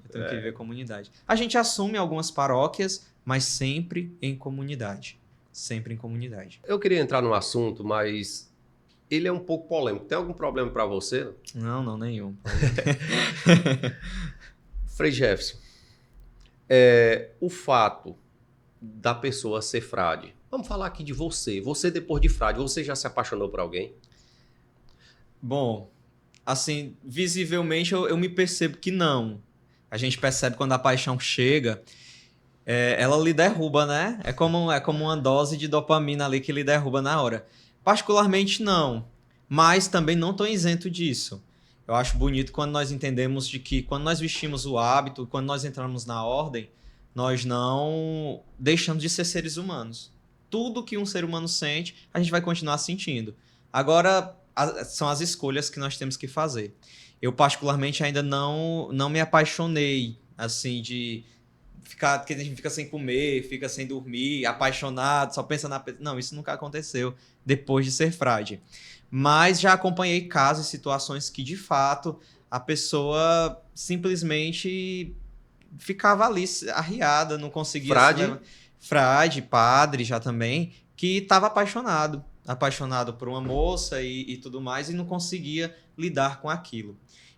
A gente assume algumas paróquias, mas sempre em comunidade. Sempre em comunidade. Eu queria entrar num assunto, mas ele é um pouco polêmico. Tem algum problema pra você? Não, nenhum. Frei Jefferson, o fato da pessoa ser frade. Vamos falar aqui de você. Você, depois de frade, você já se apaixonou por alguém? Bom, assim, visivelmente eu me percebo que não. A gente percebe quando a paixão chega, ela lhe derruba, né? É como uma dose de dopamina ali que lhe derruba na hora. Particularmente não, mas também não estou isento disso. Eu acho bonito quando nós entendemos de que quando nós vestimos o hábito, quando nós entramos na ordem, nós não deixamos de ser seres humanos. Tudo que um ser humano sente, a gente vai continuar sentindo. Agora, são as escolhas que nós temos que fazer. Eu, particularmente, ainda não me apaixonei, assim, de ficar, que a gente fica sem comer, fica sem dormir, apaixonado, só pensa na... Não, isso nunca aconteceu depois de ser frade. Mas já acompanhei casos e situações que, de fato, a pessoa simplesmente ficava ali arriada, não conseguia... Frade, padre já também, que estava apaixonado por uma moça e tudo mais, e não conseguia lidar com aquilo.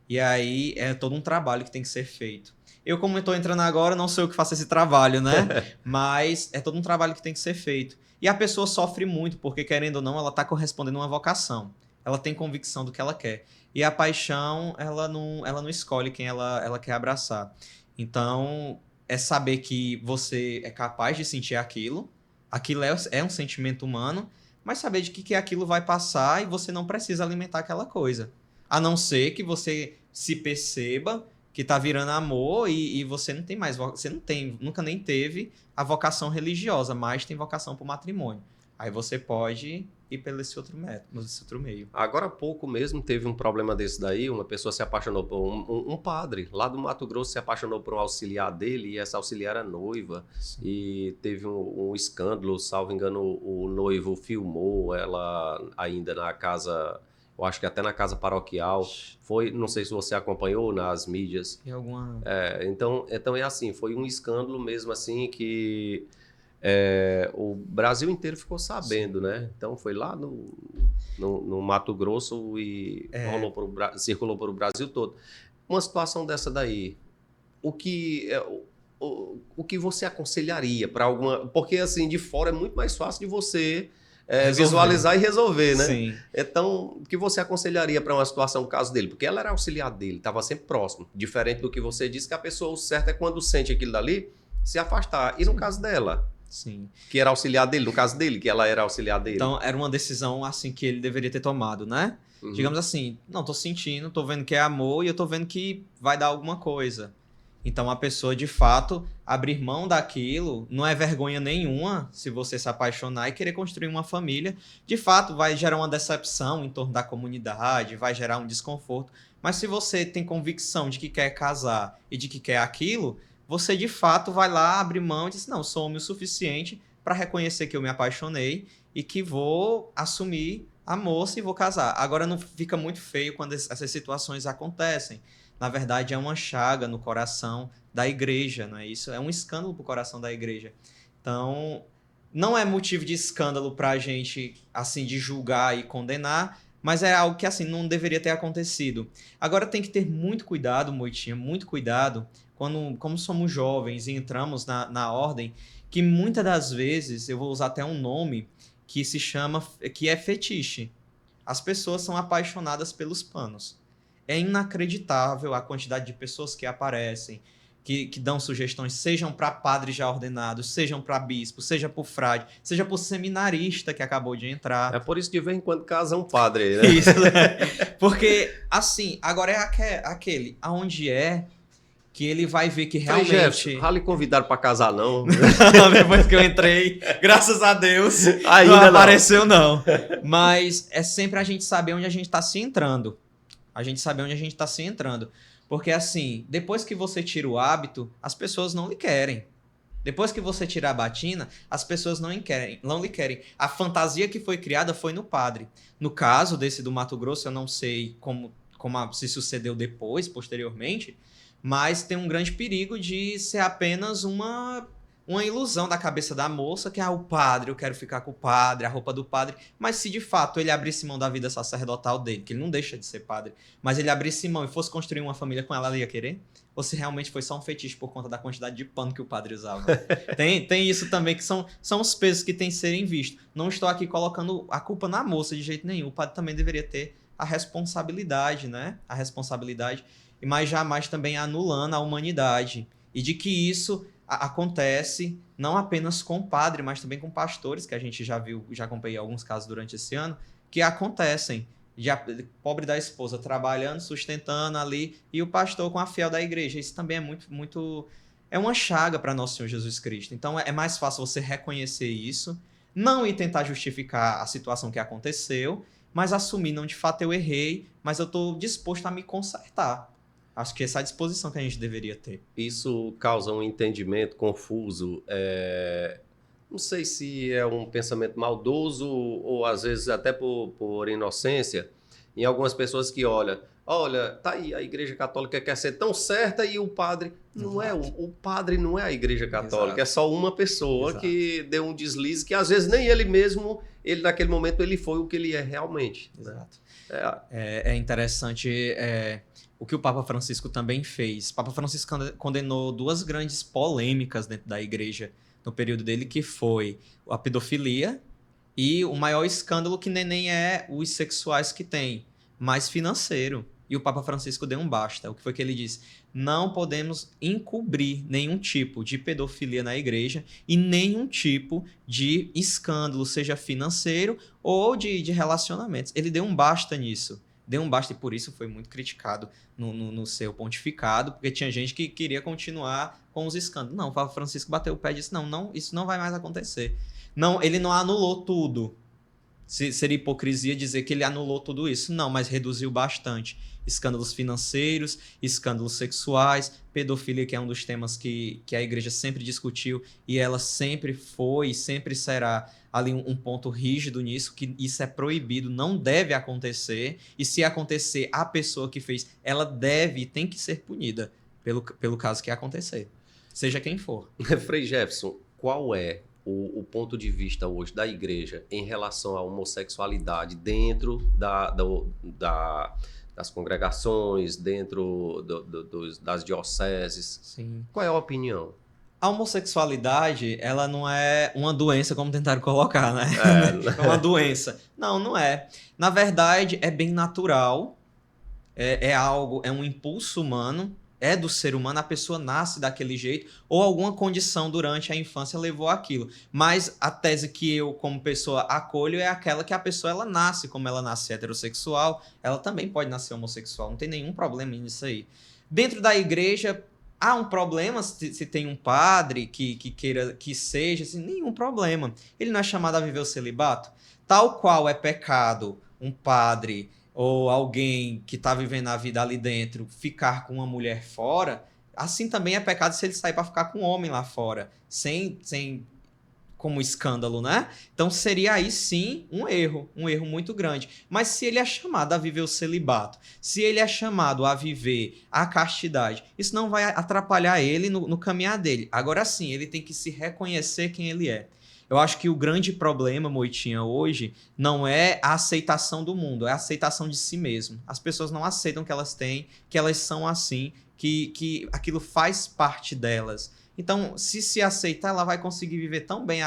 E aí é todo um trabalho que tem que ser feito. Eu, como estou entrando agora, não sou eu que faço esse trabalho, né? Mas é todo um trabalho que tem que ser feito. E a pessoa sofre muito, porque, querendo ou não, ela está correspondendo a uma vocação. Ela tem convicção do que ela quer. E a paixão, ela não escolhe quem ela quer abraçar. Então, é saber que você é capaz de sentir aquilo. Aquilo é um sentimento humano, mas saber de que aquilo vai passar e você não precisa alimentar aquela coisa. A não ser que você se perceba que tá virando amor e você não tem mais, você não tem, nunca nem teve a vocação religiosa, mas tem vocação pro matrimônio. Aí você pode ir pelo esse outro método, esse outro meio. Agora há pouco mesmo teve um problema desse daí, uma pessoa se apaixonou por um padre lá do Mato Grosso, se apaixonou por um auxiliar dele e essa auxiliar era noiva. Sim. E teve um escândalo, salvo engano, o noivo filmou ela ainda na casa, eu acho que até na casa paroquial. Foi, não sei se você acompanhou nas mídias. Tem alguma... Então é assim, foi um escândalo mesmo assim que... o Brasil inteiro ficou sabendo, né? Então foi lá no Mato Grosso e circulou por o Brasil todo. Uma situação dessa daí, o que você aconselharia para alguma... Porque assim, de fora é muito mais fácil de você visualizar e resolver, né? Sim. Então, o que você aconselharia para uma situação, no caso dele? Porque ela era auxiliar dele, estava sempre próximo. Diferente do que você disse, que a pessoa, o certo é quando sente aquilo dali, se afastar. E no caso dela? Sim. Que era auxiliar dele, no caso dele, que ela era auxiliar dele. Então, era uma decisão, assim, que ele deveria ter tomado, né? Uhum. Digamos assim, não, tô sentindo, tô vendo que é amor e eu tô vendo que vai dar alguma coisa. Então, a pessoa, de fato, abrir mão daquilo não é vergonha nenhuma se você se apaixonar e querer construir uma família. De fato, vai gerar uma decepção em torno da comunidade, vai gerar um desconforto. Mas se você tem convicção de que quer casar e de que quer aquilo... você de fato vai lá, abre mão e diz, não, sou homem o suficiente para reconhecer que eu me apaixonei e que vou assumir a moça e vou casar. Agora não fica muito feio quando essas situações acontecem. Na verdade, é uma chaga no coração da igreja, não é isso? É um escândalo para o coração da igreja. Então, não é motivo de escândalo para a gente, assim, de julgar e condenar, mas é algo que, assim, não deveria ter acontecido. Agora tem que ter muito cuidado, Moitinha, muito cuidado, como somos jovens e entramos na ordem, que muitas das vezes, eu vou usar até um nome, que é fetiche. As pessoas são apaixonadas pelos panos. É inacreditável a quantidade de pessoas que aparecem, que dão sugestões, sejam para padres já ordenados, sejam para bispos, seja por frade, seja por seminarista que acabou de entrar. É por isso que de vez em quando casa um padre, né? Isso, né? Porque, assim, agora é aquele, aonde que ele vai ver que realmente... Rale convidaram para casar, não. Depois que eu entrei, graças a Deus, ainda não apareceu, não. Mas é sempre a gente saber onde a gente está se entrando. A gente saber onde a gente está se entrando. Porque, assim, depois que você tira o hábito, as pessoas não lhe querem. Depois que você tirar a batina, as pessoas não lhe querem. A fantasia que foi criada foi no padre. No caso desse do Mato Grosso, eu não sei como se sucedeu depois, posteriormente, mas tem um grande perigo de ser apenas uma ilusão da cabeça da moça, que o padre, eu quero ficar com o padre, a roupa do padre. Mas se de fato ele abrisse mão da vida sacerdotal dele, que ele não deixa de ser padre, mas ele abrisse mão e fosse construir uma família com ela, ela ia querer? Ou se realmente foi só um fetiche por conta da quantidade de pano que o padre usava? Tem isso também, que são os pesos que têm que serem vistos. Não estou aqui colocando a culpa na moça de jeito nenhum. O padre também deveria ter a responsabilidade, né? A responsabilidade, mas jamais também anulando a humanidade. E de que isso acontece não apenas com padre, mas também com pastores, que a gente já viu, já acompanhei alguns casos durante esse ano, que acontecem. Pobre da esposa trabalhando, sustentando ali, e o pastor com a fiel da igreja. Isso também é muito... é uma chaga para nosso Senhor Jesus Cristo. Então é mais fácil você reconhecer isso, não ir tentar justificar a situação que aconteceu, mas assumir, não, de fato eu errei, mas eu estou disposto a me consertar. Acho que essa é a disposição que a gente deveria ter. Isso causa um entendimento confuso. Não sei se é um pensamento maldoso ou às vezes até por inocência. Em algumas pessoas que olha, tá aí, a Igreja Católica quer ser tão certa e o padre... Não é, o padre não é a Igreja Católica, é só uma pessoa que deu um deslize que às vezes nem ele mesmo, naquele momento ele foi o que ele é realmente. Exato. Né? É interessante... o que o Papa Francisco também fez. O Papa Francisco condenou duas grandes polêmicas dentro da igreja no período dele, que foi a pedofilia e o maior escândalo, que nem é os sexuais que tem, mas financeiro. E o Papa Francisco deu um basta. O que foi que ele disse? Não podemos encobrir nenhum tipo de pedofilia na igreja e nenhum tipo de escândalo, seja financeiro ou de relacionamentos. Ele deu um basta nisso. Deu um basta e por isso foi muito criticado no seu pontificado, porque tinha gente que queria continuar com os escândalos. Não, o Papa Francisco bateu o pé e disse, não, isso não vai mais acontecer. Não, ele não anulou tudo. Seria hipocrisia dizer que ele anulou tudo isso. Não, mas reduziu bastante. Escândalos financeiros, escândalos sexuais, pedofilia, que é um dos temas que a igreja sempre discutiu e ela sempre foi e sempre será ali um ponto rígido nisso, que isso é proibido, não deve acontecer. E se acontecer, a pessoa que fez, ela deve e tem que ser punida pelo caso que acontecer, seja quem for. Frei Jefferson, qual é o ponto de vista hoje da igreja em relação à homossexualidade dentro das congregações, dentro das dioceses? Sim. Qual é a opinião? A homossexualidade, ela não é uma doença como tentaram colocar, né? É uma doença. Não, não é. Na verdade, é bem natural, é um impulso humano, é do ser humano, a pessoa nasce daquele jeito, ou alguma condição durante a infância levou àquilo. Mas a tese que eu, como pessoa, acolho é aquela que a pessoa ela nasce, como ela nasce heterossexual, ela também pode nascer homossexual, não tem nenhum problema nisso aí. Dentro da igreja, há um problema se tem um padre que queira que seja, assim, nenhum problema. Ele não é chamado a viver o celibato? Tal qual é pecado um padre ou alguém que está vivendo a vida ali dentro ficar com uma mulher fora, assim também é pecado se ele sair para ficar com um homem lá fora, sem como escândalo, né? Então seria aí sim um erro muito grande. Mas se ele é chamado a viver o celibato, se ele é chamado a viver a castidade, isso não vai atrapalhar ele no caminhar dele. Agora sim, ele tem que se reconhecer quem ele é. Eu acho que o grande problema, Moitinha, hoje, não é a aceitação do mundo, é a aceitação de si mesmo. As pessoas não aceitam que elas têm, que elas são assim, que aquilo faz parte delas. Então, se aceitar, ela vai conseguir viver tão bem,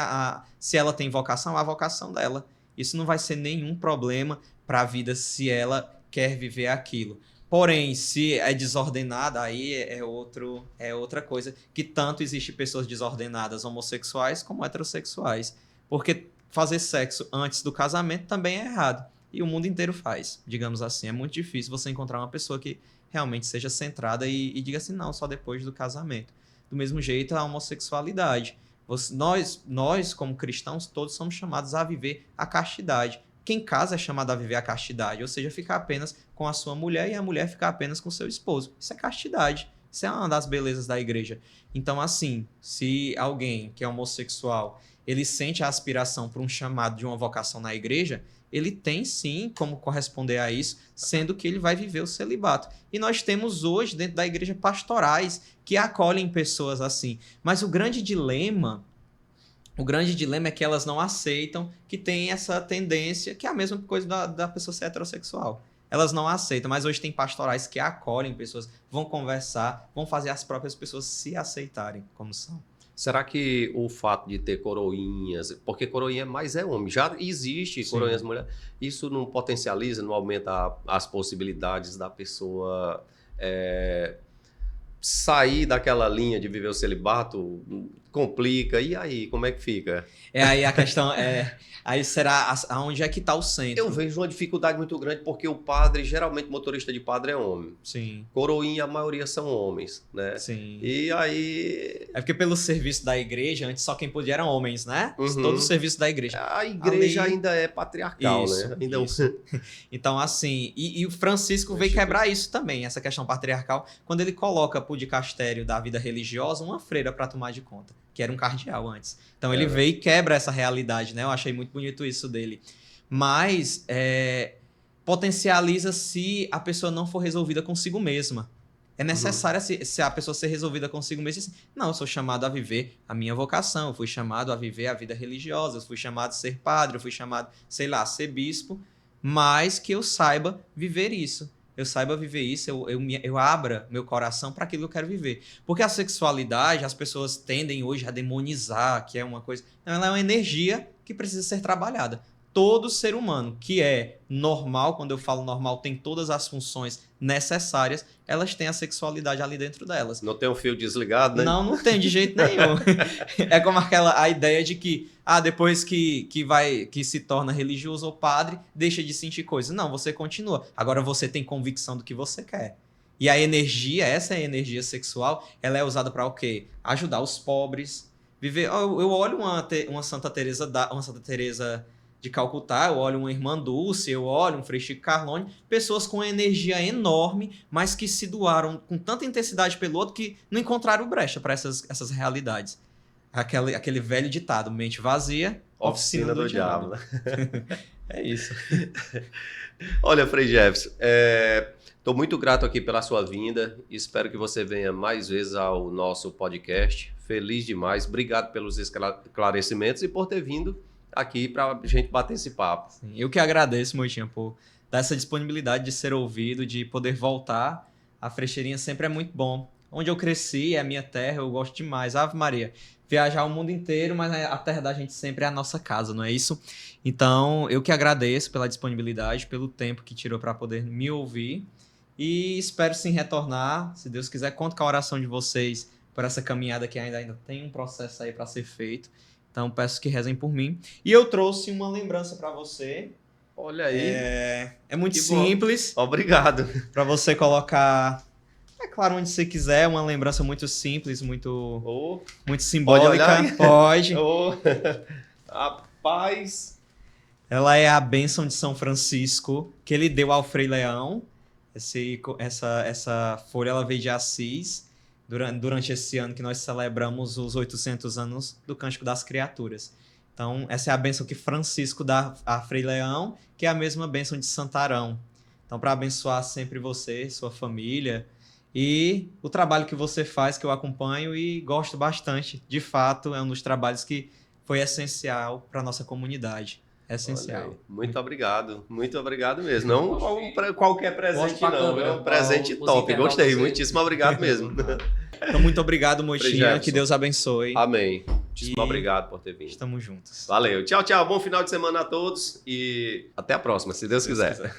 se ela tem vocação, a vocação dela. Isso não vai ser nenhum problema para a vida se ela quer viver aquilo. Porém, se é desordenada, aí é outra coisa, que tanto existe pessoas desordenadas homossexuais como heterossexuais. Porque fazer sexo antes do casamento também é errado. E o mundo inteiro faz, digamos assim. É muito difícil você encontrar uma pessoa que realmente seja centrada e diga assim, não, só depois do casamento. Do mesmo jeito, a homossexualidade. Nós, como cristãos, todos somos chamados a viver a castidade. Quem casa é chamado a viver a castidade, ou seja, ficar apenas com a sua mulher e a mulher ficar apenas com o seu esposo. Isso é castidade. Isso é uma das belezas da igreja. Então, assim, se alguém que é homossexual, ele sente a aspiração por um chamado de uma vocação na igreja, ele tem sim como corresponder a isso, sendo que ele vai viver o celibato. E nós temos hoje, dentro da igreja, pastorais que acolhem pessoas assim. Mas o grande dilema é que elas não aceitam que tem essa tendência, que é a mesma coisa da pessoa ser heterossexual. Elas não aceitam, mas hoje tem pastorais que acolhem pessoas, vão conversar, vão fazer as próprias pessoas se aceitarem como são. Será que o fato de ter coroinhas, porque coroinha mais é homem, já existe Sim. coroinhas mulheres, isso não potencializa, não aumenta as possibilidades da pessoa sair daquela linha de viver o celibato? Complica, e aí, como é que fica? Aí a questão aí será aonde é que está o centro? Eu vejo uma dificuldade muito grande porque o padre, geralmente motorista de padre é homem. Sim. Coroinha, a maioria são homens, né? Sim. E aí... É porque pelo serviço da igreja, antes só quem podia eram homens, né? Uhum. Todo o serviço da igreja. A igreja Ali... ainda é patriarcal, isso, né? Ainda... isso. Então, assim, e o Francisco veio quebrar isso também, essa questão patriarcal, quando ele coloca pro dicastério da vida religiosa uma freira para tomar de conta, que era um cardeal antes. Então ele veio e quebra essa realidade, né? Eu achei muito bonito isso dele. Mas potencializa se a pessoa não for resolvida consigo mesma. É necessário se a pessoa ser resolvida consigo mesma. Assim, não, eu sou chamado a viver a minha vocação, eu fui chamado a viver a vida religiosa, eu fui chamado a ser padre, eu fui chamado, sei lá, a ser bispo, mas que eu saiba viver isso. Eu saiba viver isso, eu abra meu coração para aquilo que eu quero viver. Porque a sexualidade, as pessoas tendem hoje a demonizar, que é uma coisa... Não, ela é uma energia que precisa ser trabalhada. todo ser humano, que é normal, quando eu falo normal, tem todas as funções necessárias, elas têm a sexualidade ali dentro delas. Não tem um fio desligado, né? Não tem de jeito nenhum. É como a ideia de que, depois que se torna religioso ou padre, deixa de sentir coisa. Não, você continua. Agora você tem convicção do que você quer. E a energia, essa energia sexual, ela é usada para o quê? Ajudar os pobres, viver. Eu olho uma Santa Teresa de Calcutá, eu olho uma Irmã Dulce, eu olho um Frei Chico Carlone, pessoas com energia enorme, mas que se doaram com tanta intensidade pelo outro que não encontraram brecha para essas realidades. Aquele velho ditado, mente vazia, oficina do diabo. É isso. Olha, Frei Jefferson, estou muito grato aqui pela sua vinda, espero que você venha mais vezes ao nosso podcast, feliz demais, obrigado pelos esclarecimentos e por ter vindo aqui para a gente bater esse papo. Sim, eu que agradeço, Moitinha, por dar essa disponibilidade de ser ouvido, de poder voltar. A Frecheirinha sempre é muito bom. Onde eu cresci, é a minha terra, eu gosto demais. Ave Maria, viajar o mundo inteiro, mas a terra da gente sempre é a nossa casa, não é isso? Então, eu que agradeço pela disponibilidade, pelo tempo que tirou para poder me ouvir. E espero sim retornar, se Deus quiser. Conto com a oração de vocês por essa caminhada que ainda tem um processo aí para ser feito. Então, peço que rezem por mim. E eu trouxe uma lembrança para você. Olha aí. É muito simples. Obrigado. Para você colocar, é claro, onde você quiser. Uma lembrança muito simples, muito simbólica. Pode. Rapaz. Ela é a bênção de São Francisco, que ele deu ao Frei Leão. Essa folha ela veio de Assis. Durante esse ano que nós celebramos os 800 anos do Cântico das Criaturas. Então, essa é a bênção que Francisco dá a Frei Leão, que é a mesma bênção de Santarão. Então, para abençoar sempre você, sua família, e o trabalho que você faz, que eu acompanho e gosto bastante. De fato, é um dos trabalhos que foi essencial para a nossa comunidade. Essencial. Muito obrigado mesmo. Não qualquer presente, não. Câmera, é um presente top. Gostei, muitíssimo obrigado mesmo. Então, muito obrigado, Moitinha. Que Deus abençoe. Amém. Muitíssimo obrigado por ter vindo. Estamos juntos. Valeu. Tchau, tchau. Bom final de semana a todos e até a próxima, se Deus quiser.